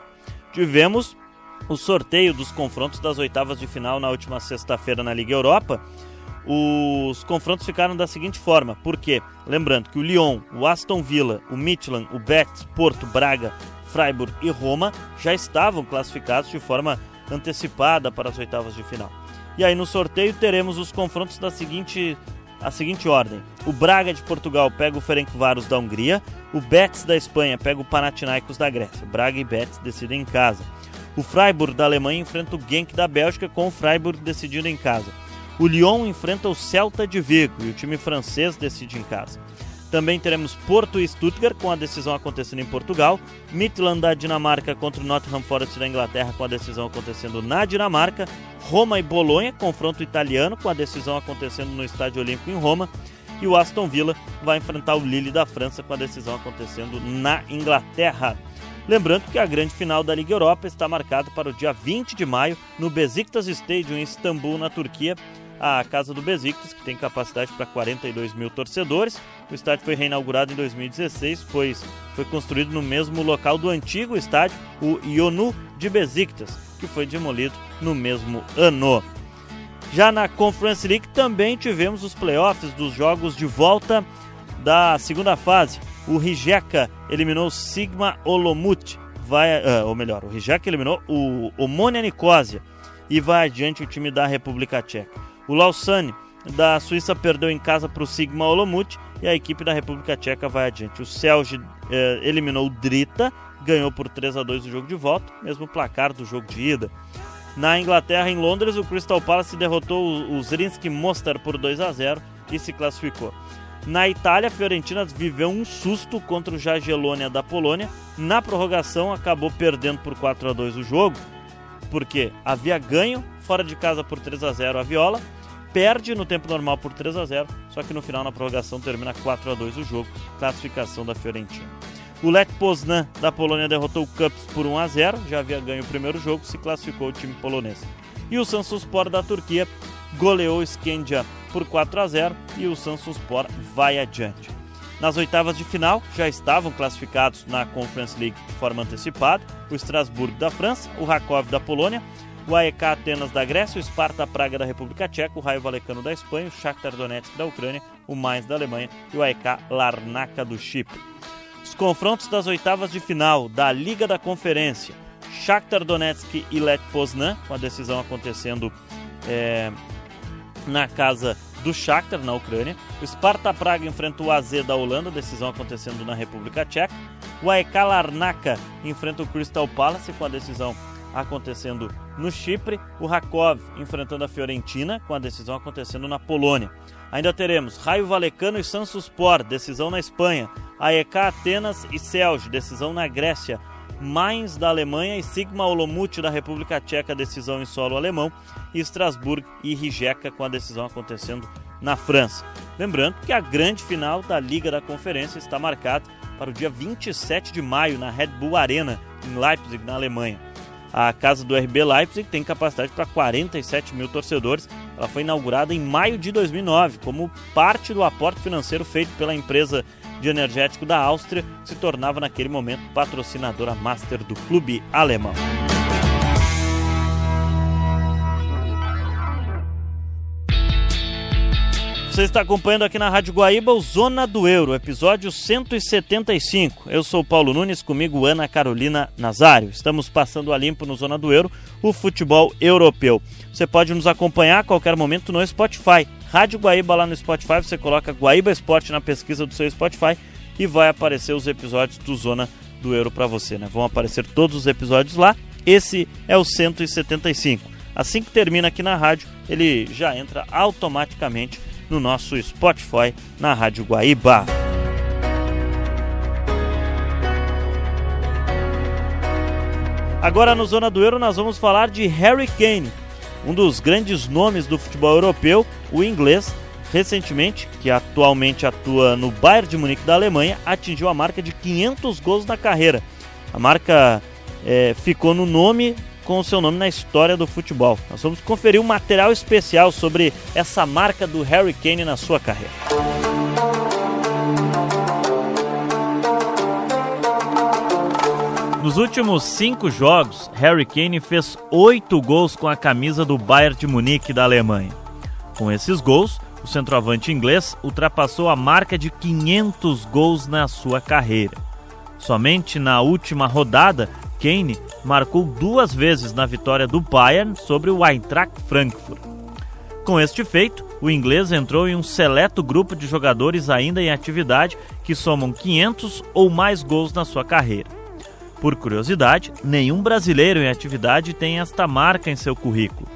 Tivemos o sorteio dos confrontos das oitavas de final na última sexta-feira na Liga Europa. Os confrontos ficaram da seguinte forma, porque, lembrando que o Lyon, o Aston Villa, o Midtjylland, o Betis, Porto, Braga, Freiburg e Roma já estavam classificados de forma antecipada para as oitavas de final. E aí no sorteio teremos os confrontos da seguinte ordem. O Braga de Portugal pega o Ferencváros da Hungria, o Betis da Espanha pega o Panathinaikos da Grécia. Braga e Betis decidem em casa. O Freiburg da Alemanha enfrenta o Genk da Bélgica, com o Freiburg decidindo em casa. O Lyon enfrenta o Celta de Vigo e o time francês decide em casa. Também teremos Porto e Stuttgart, com a decisão acontecendo em Portugal. Midtjylland da Dinamarca contra o Nottingham Forest da Inglaterra, com a decisão acontecendo na Dinamarca. Roma e Bolonha, confronto italiano, com a decisão acontecendo no Estádio Olímpico em Roma. E o Aston Villa vai enfrentar o Lille da França, com a decisão acontecendo na Inglaterra. Lembrando que a grande final da Liga Europa está marcada para o dia 20 de maio no Besiktas Stadium em Istambul, na Turquia. A casa do Besiktas, que tem capacidade para 42 mil torcedores. O estádio foi reinaugurado em 2016, pois foi construído no mesmo local do antigo estádio, o Ionu de Besiktas, que foi demolido no mesmo ano. Já na Conference League também tivemos os playoffs dos jogos de volta da segunda fase. O Rijeka eliminou o Sigma Olomouc, o Rijeka eliminou o Omonia Nicosia e vai adiante o time da República Tcheca. O Lausanne da Suíça perdeu em casa para o Sigma Olomouc e a equipe da República Tcheca vai adiante. O Celje eliminou o Drita, ganhou por 3-2 o jogo de volta, mesmo placar do jogo de ida. Na Inglaterra, em Londres, o Crystal Palace derrotou o Zrinjski Mostar por 2-0 e se classificou. Na Itália, a Fiorentina viveu um susto contra o Jagiellonia da Polônia. Na prorrogação, acabou perdendo por 4-2 o jogo, porque havia ganho fora de casa por 3-0 a Viola, perde no tempo normal por 3-0, só que no final, na prorrogação, termina 4-2 o jogo, classificação da Fiorentina. O Lech Poznan da Polônia derrotou o Kups por 1-0, já havia ganho o primeiro jogo, se classificou o time polonês. E o Samsunspor da Turquia goleou o Skandia por 4-0 e o Samsunspor vai adiante. Nas oitavas de final já estavam classificados na Conference League de forma antecipada o Strasbourg da França, o Rakov da Polônia, o AEK Atenas da Grécia, o Sparta Praga da República Tcheca, o Raio Vallecano da Espanha, o Shakhtar Donetsk da Ucrânia, o Mainz da Alemanha e o AEK Larnaca do Chipre. Os confrontos das oitavas de final da Liga da Conferência: Shakhtar Donetsk e Lech Poznan, com a decisão acontecendo na casa do Shakhtar, na Ucrânia. O Sparta Praga enfrenta o AZ da Holanda, decisão acontecendo na República Tcheca. O AEK Larnaca enfrenta o Crystal Palace, com a decisão acontecendo no Chipre. O Rakov enfrentando a Fiorentina, com a decisão acontecendo na Polônia. Ainda teremos Raio Vallecano e Samsunspor, decisão na Espanha. AEK Atenas e Celje, decisão na Grécia. Mainz da Alemanha e Sigma Olomouc da República Tcheca, decisão em solo alemão. E Strasbourg e Rijeka, com a decisão acontecendo na França. Lembrando que a grande final da Liga da Conferência está marcada para o dia 27 de maio na Red Bull Arena, em Leipzig, na Alemanha. A casa do RB Leipzig tem capacidade para 47 mil torcedores. Ela foi inaugurada em maio de 2009 como parte do aporte financeiro feito pela empresa de energético da Áustria, que se tornava naquele momento patrocinadora master do clube alemão. Você está acompanhando aqui na Rádio Guaíba o Zona do Euro, episódio 175. Eu sou o Paulo Nunes, comigo Ana Carolina Nazário. Estamos passando a limpo no Zona do Euro o futebol europeu. Você pode nos acompanhar a qualquer momento no Spotify. Rádio Guaíba lá no Spotify, você coloca Guaíba Esporte na pesquisa do seu Spotify e vai aparecer os episódios do Zona do Euro para você, né? Vão aparecer todos os episódios lá. Esse é o 175. Assim que termina aqui na rádio, ele já entra automaticamente no nosso Spotify, na Rádio Guaíba. Agora no Zona do Euro nós vamos falar de Harry Kane, um dos grandes nomes do futebol europeu, o inglês, recentemente, que atualmente atua no Bayern de Munique da Alemanha, atingiu a marca de 500 gols na carreira. A marca ficou no nome, com o seu nome na história do futebol. Nós vamos conferir um material especial sobre essa marca do Harry Kane na sua carreira. Nos últimos 5 jogos, Harry Kane fez 8 gols com a camisa do Bayern de Munique da Alemanha. Com esses gols, o centroavante inglês ultrapassou a marca de 500 gols na sua carreira. Somente na última rodada, Kane marcou 2 vezes na vitória do Bayern sobre o Eintracht Frankfurt. Com este feito, o inglês entrou em um seleto grupo de jogadores ainda em atividade que somam 500 ou mais gols na sua carreira. Por curiosidade, nenhum brasileiro em atividade tem esta marca em seu currículo.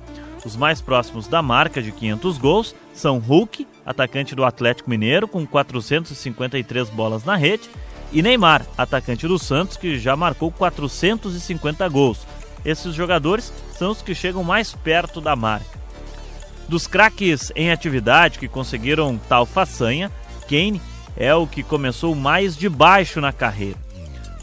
Os mais próximos da marca de 500 gols são Hulk, atacante do Atlético Mineiro, com 453 bolas na rede, e Neymar, atacante do Santos, que já marcou 450 gols. Esses jogadores são os que chegam mais perto da marca. Dos craques em atividade que conseguiram tal façanha, Kane é o que começou mais de baixo na carreira.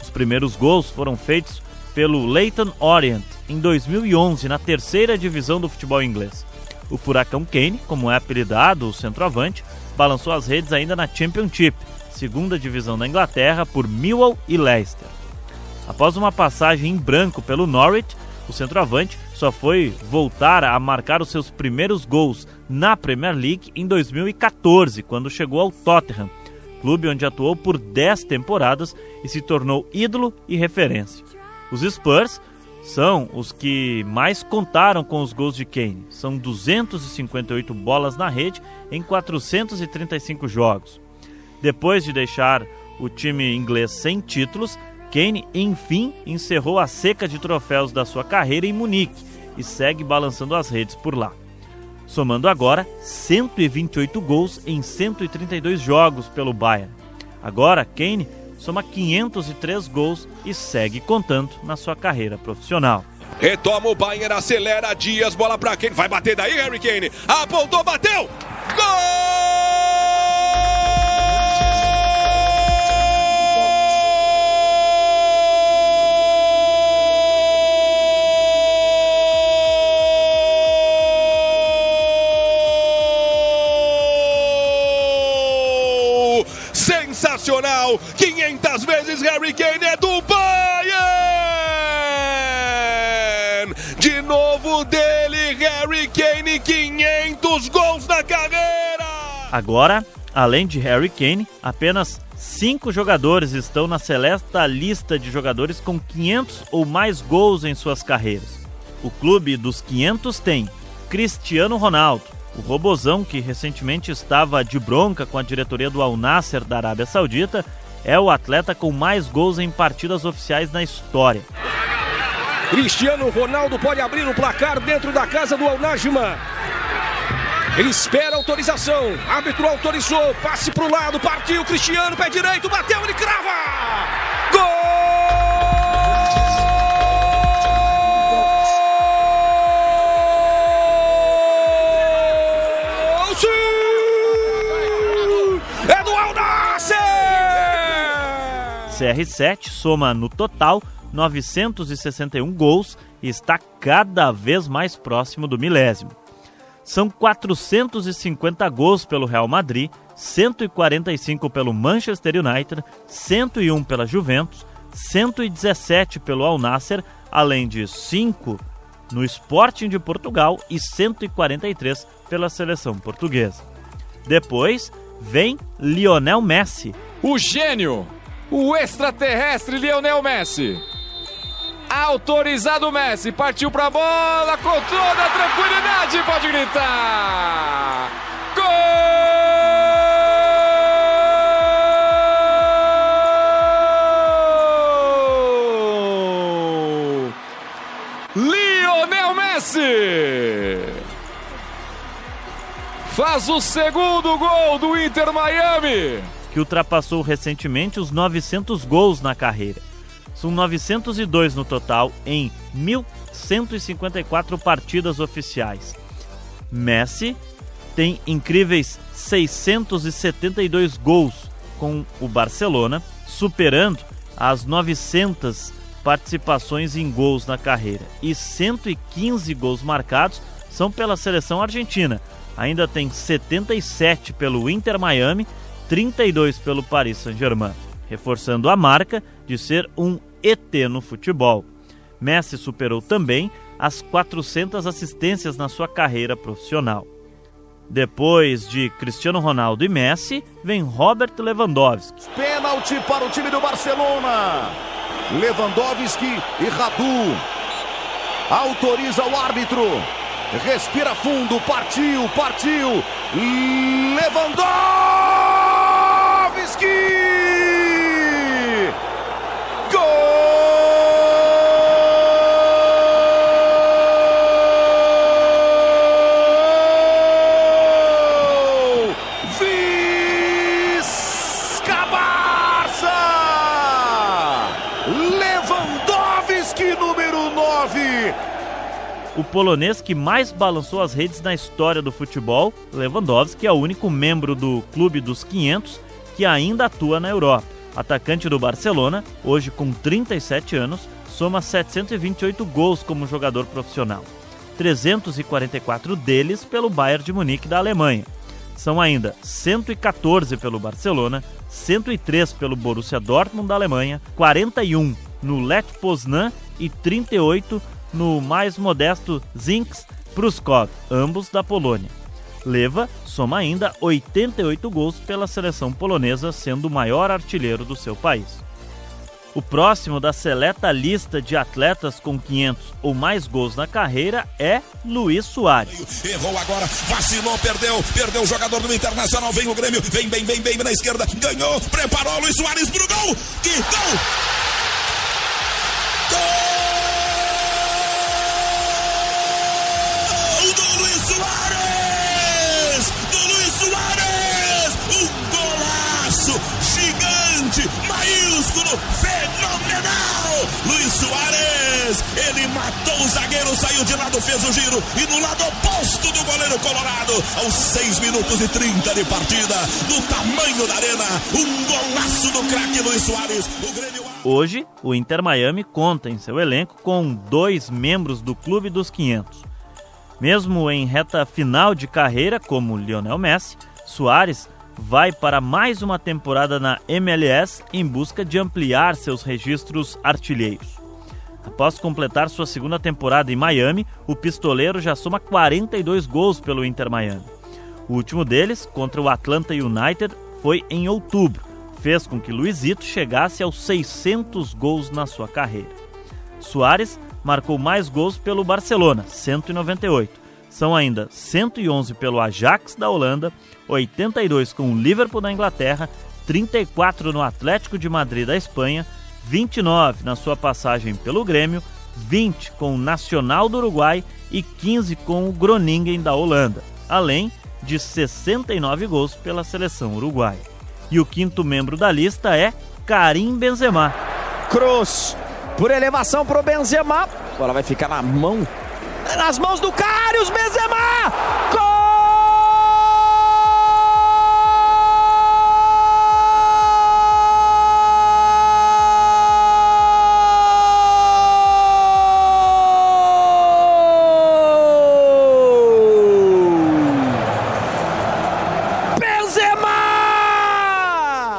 Os primeiros gols foram feitos pelo Leyton Orient em 2011, na 3ª divisão do futebol inglês. O Furacão Kane, como é apelidado o centroavante, balançou as redes ainda na Championship, 2ª divisão da Inglaterra, por Millwall e Leicester. Após uma passagem em branco pelo Norwich, o centroavante só foi voltar a marcar os seus primeiros gols na Premier League em 2014, quando chegou ao Tottenham, clube onde atuou por 10 temporadas e se tornou ídolo e referência. Os Spurs são os que mais contaram com os gols de Kane. São 258 bolas na rede em 435 jogos. Depois de deixar o time inglês sem títulos, Kane, enfim, encerrou a seca de troféus da sua carreira em Munique e segue balançando as redes por lá. Somando agora 128 gols em 132 jogos pelo Bayern. Agora, Kane soma 503 gols e segue contando na sua carreira profissional. Retoma o Bayern, acelera Dias, bola pra Kane, vai bater daí Harry Kane, apontou, bateu, gol! Sensacional! 500 vezes Harry Kane é do Bayern! De novo dele, Harry Kane, 500 gols na carreira! Agora, além de Harry Kane, apenas 5 jogadores estão na seleta lista de jogadores com 500 ou mais gols em suas carreiras. O clube dos 500 tem Cristiano Ronaldo, o robozão que recentemente estava de bronca com a diretoria do Al Nassr da Arábia Saudita, é o atleta com mais gols em partidas oficiais na história. Cristiano Ronaldo pode abrir o placar dentro da casa do Al Najma. Ele espera a autorização, árbitro autorizou, passe para o lado, partiu, Cristiano, pé direito, bateu, ele crava! Gol! CR7 soma no total 961 gols e está cada vez mais próximo do milésimo. São 450 gols pelo Real Madrid, 145 pelo Manchester United, 101 pela Juventus, 117 pelo Al Nassr, além de 5 no Sporting de Portugal e 143 pela seleção portuguesa. Depois vem Lionel Messi. O gênio, o extraterrestre Lionel Messi. Autorizado Messi, partiu pra bola com toda a tranquilidade, pode gritar. Gol! Lionel Messi faz o segundo gol do Inter Miami, que ultrapassou recentemente os 900 gols na carreira. São 902 no total em 1.154 partidas oficiais. Messi tem incríveis 672 gols com o Barcelona, superando as 900 participações em gols na carreira. E 115 gols marcados são pela seleção argentina. Ainda tem 77 pelo Inter Miami, 32 pelo Paris Saint-Germain, reforçando a marca de ser um ET no futebol. Messi superou também as 400 assistências na sua carreira profissional. Depois de Cristiano Ronaldo e Messi, vem Robert Lewandowski. Pênalti para o time do Barcelona. Lewandowski e Radu. Autoriza o árbitro. Respira fundo, partiu. Lewandowski! O polonês que mais balançou as redes na história do futebol, Lewandowski é o único membro do Clube dos 500 que ainda atua na Europa. Atacante do Barcelona, hoje com 37 anos, soma 728 gols como jogador profissional. 344 deles pelo Bayern de Munique da Alemanha. São ainda 114 pelo Barcelona, 103 pelo Borussia Dortmund da Alemanha, 41 no Lech Poznan e 38 no mais modesto Zinc Pruszków, ambos da Polônia. Leva soma ainda 88 gols pela seleção polonesa, sendo o maior artilheiro do seu país. O próximo da seleta lista de atletas com 500 ou mais gols na carreira é Luiz Soares. Errou agora, vacilou, perdeu o jogador do Internacional, vem o Grêmio, vem na esquerda, ganhou, preparou, Luiz Soares pro gol, que gol! Gol! Maiúsculo, fenomenal, Luiz Soares, ele matou o zagueiro, saiu de lado, fez o giro e no lado oposto do goleiro colorado, aos 6 minutos e 30 de partida, no tamanho da arena, um golaço do craque Luiz Soares. Hoje, o Inter Miami conta em seu elenco com 2 membros do Clube dos 500. Mesmo em reta final de carreira, como Lionel Messi, Soares vai para mais uma temporada na MLS em busca de ampliar seus registros artilheiros. Após completar sua segunda temporada em Miami, o pistoleiro já soma 42 gols pelo Inter Miami. O último deles, contra o Atlanta United, foi em outubro. Fez com que Luizito chegasse aos 600 gols na sua carreira. Soares marcou mais gols pelo Barcelona, 198. São ainda 111 pelo Ajax da Holanda, 82 com o Liverpool da Inglaterra, 34 no Atlético de Madrid da Espanha, 29 na sua passagem pelo Grêmio, 20 com o Nacional do Uruguai e 15 com o Groningen da Holanda, além de 69 gols pela seleção uruguaia. E o quinto membro da lista é Karim Benzema. Cruz por elevação para o Benzema, agora vai ficar nas mãos do Karius Benzema! Gol!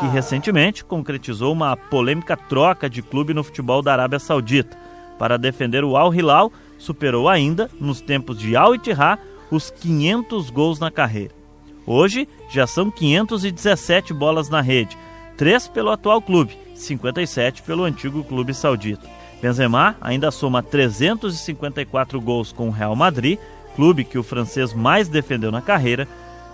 Que recentemente concretizou uma polêmica troca de clube no futebol da Arábia Saudita. Para defender o Al Hilal, superou ainda, nos tempos de Al Ittihad, os 500 gols na carreira. Hoje já são 517 bolas na rede, 3 pelo atual clube, 57 pelo antigo clube saudita. Benzema ainda soma 354 gols com o Real Madrid, clube que o francês mais defendeu na carreira.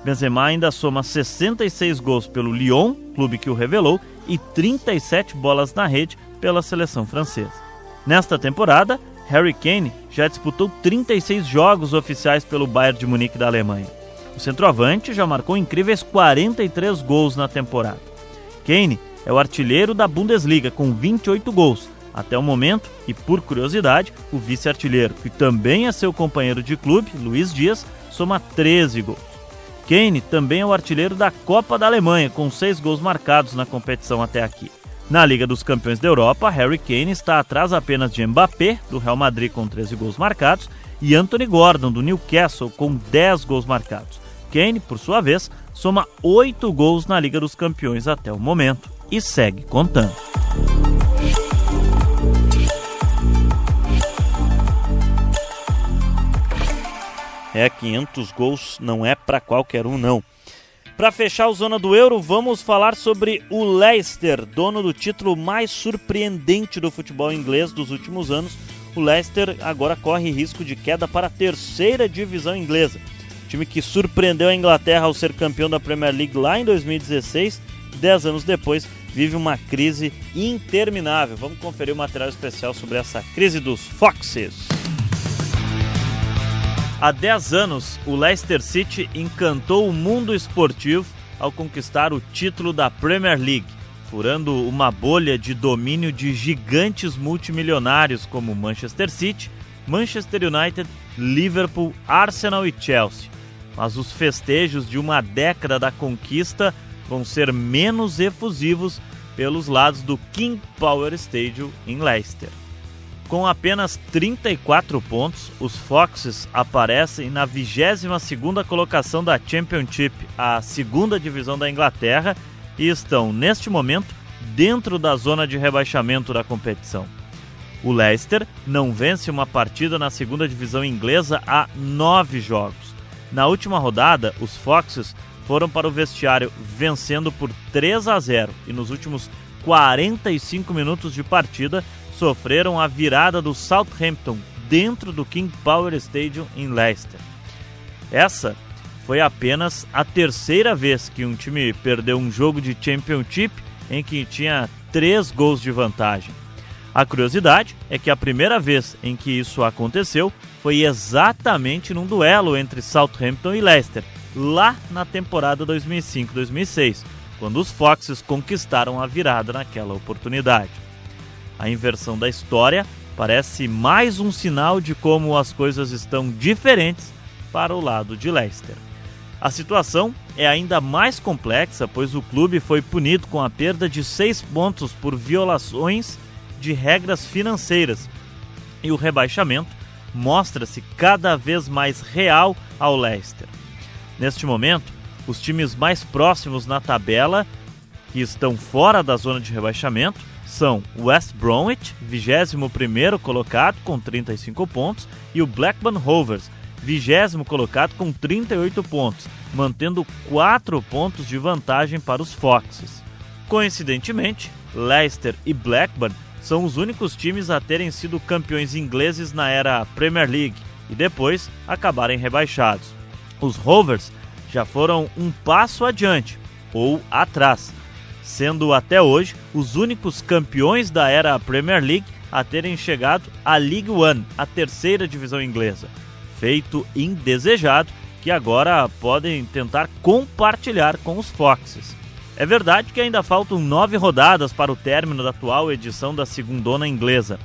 Benzema ainda soma 66 gols pelo Lyon, clube que o revelou, e 37 bolas na rede pela seleção francesa. Nesta temporada, Harry Kane já disputou 36 jogos oficiais pelo Bayern de Munique da Alemanha. O centroavante já marcou incríveis 43 gols na temporada. Kane é o artilheiro da Bundesliga com 28 gols. Até o momento, e por curiosidade, o vice-artilheiro, que também é seu companheiro de clube, Luiz Dias, soma 13 gols. Kane também é o artilheiro da Copa da Alemanha, com 6 gols marcados na competição até aqui. Na Liga dos Campeões da Europa, Harry Kane está atrás apenas de Mbappé, do Real Madrid, com 13 gols marcados, e Anthony Gordon, do Newcastle, com 10 gols marcados. Kane, por sua vez, soma 8 gols na Liga dos Campeões até o momento e segue contando. É, 500 gols não é para qualquer um, não. Para fechar o Zona do Euro, vamos falar sobre o Leicester, dono do título mais surpreendente do futebol inglês dos últimos anos. O Leicester agora corre risco de queda para a 3ª divisão inglesa. O time que surpreendeu a Inglaterra ao ser campeão da Premier League lá em 2016, 10 anos depois, vive uma crise interminável. Vamos conferir o material especial sobre essa crise dos Foxes. Há 10 anos, o Leicester City encantou o mundo esportivo ao conquistar o título da Premier League, furando uma bolha de domínio de gigantes multimilionários como Manchester City, Manchester United, Liverpool, Arsenal e Chelsea. Mas os festejos de uma década da conquista vão ser menos efusivos pelos lados do King Power Stadium em Leicester. Com apenas 34 pontos, os Foxes aparecem na 22ª colocação da Championship, a 2ª divisão da Inglaterra, e estão, neste momento, dentro da zona de rebaixamento da competição. O Leicester não vence uma partida na 2ª divisão inglesa há 9 jogos. Na última rodada, os Foxes foram para o vestiário vencendo por 3-0 e nos últimos 45 minutos de partida sofreram a virada do Southampton dentro do King Power Stadium em Leicester. Essa foi apenas a 3ª vez que um time perdeu um jogo de Championship em que tinha 3 gols de vantagem. A curiosidade é que a primeira vez em que isso aconteceu foi exatamente num duelo entre Southampton e Leicester, lá na temporada 2005-2006, quando os Foxes conquistaram a virada naquela oportunidade. A inversão da história parece mais um sinal de como as coisas estão diferentes para o lado de Leicester. A situação é ainda mais complexa, pois o clube foi punido com a perda de 6 pontos por violações de regras financeiras, e o rebaixamento mostra-se cada vez mais real ao Leicester. Neste momento, os times mais próximos na tabela, que estão fora da zona de rebaixamento, são o West Bromwich, 21º colocado com 35 pontos, e o Blackburn Rovers, 20º colocado com 38 pontos, mantendo 4 pontos de vantagem para os Foxes. Coincidentemente, Leicester e Blackburn são os únicos times a terem sido campeões ingleses na era Premier League e depois acabarem rebaixados. Os Rovers já foram um passo adiante, ou atrás, sendo até hoje os únicos campeões da era Premier League a terem chegado à League One, a 3ª divisão inglesa, feito indesejado que agora podem tentar compartilhar com os Foxes. É verdade que ainda faltam 9 rodadas para o término da atual edição da segundona inglesa,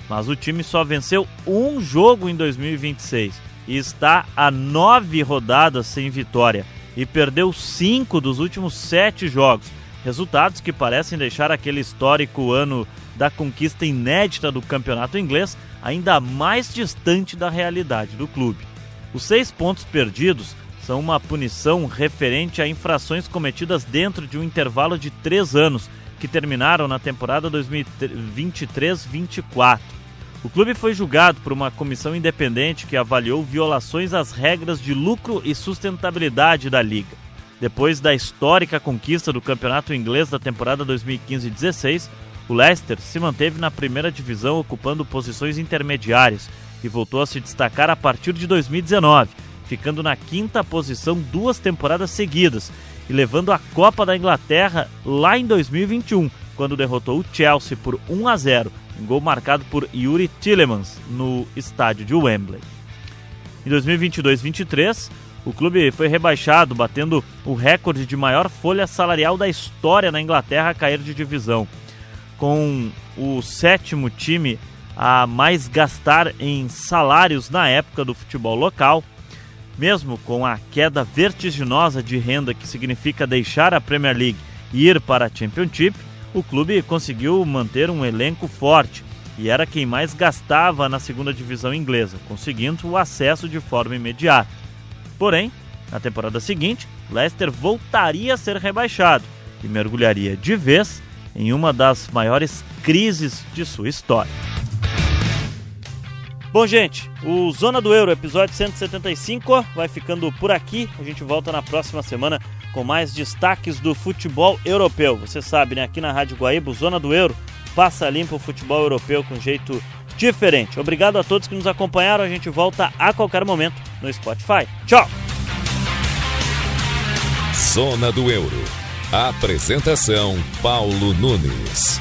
mas o time só venceu um jogo em 2026 e está a 9 rodadas sem vitória e perdeu 5 dos últimos 7 jogos, resultados que parecem deixar aquele histórico ano da conquista inédita do campeonato inglês ainda mais distante da realidade do clube. Os 6 pontos perdidos são uma punição referente a infrações cometidas dentro de um intervalo de 3 anos, que terminaram na temporada 2023-24. O clube foi julgado por uma comissão independente que avaliou violações às regras de lucro e sustentabilidade da liga. Depois da histórica conquista do campeonato inglês da temporada 2015-16, o Leicester se manteve na primeira divisão ocupando posições intermediárias e voltou a se destacar a partir de 2019, ficando na 5ª posição 2 temporadas seguidas e levando a Copa da Inglaterra lá em 2021, quando derrotou o Chelsea por 1-0, em gol marcado por Yuri Tielemans no estádio de Wembley. Em 2022-23, o clube foi rebaixado, batendo o recorde de maior folha salarial da história na Inglaterra a cair de divisão, com o 7º time a mais gastar em salários na época do futebol local. Mesmo com a queda vertiginosa de renda que significa deixar a Premier League e ir para a Championship, o clube conseguiu manter um elenco forte e era quem mais gastava na 2ª divisão inglesa, conseguindo o acesso de forma imediata. Porém, na temporada seguinte, Leicester voltaria a ser rebaixado e mergulharia de vez em uma das maiores crises de sua história. Bom, gente, o Zona do Euro, episódio 175, vai ficando por aqui. A gente volta na próxima semana com mais destaques do futebol europeu. Você sabe, né? Aqui na Rádio Guaíba, o Zona do Euro passa limpo o futebol europeu com um jeito diferente. Obrigado a todos que nos acompanharam. A gente volta a qualquer momento no Spotify. Tchau! Zona do Euro. Apresentação Paulo Nunes.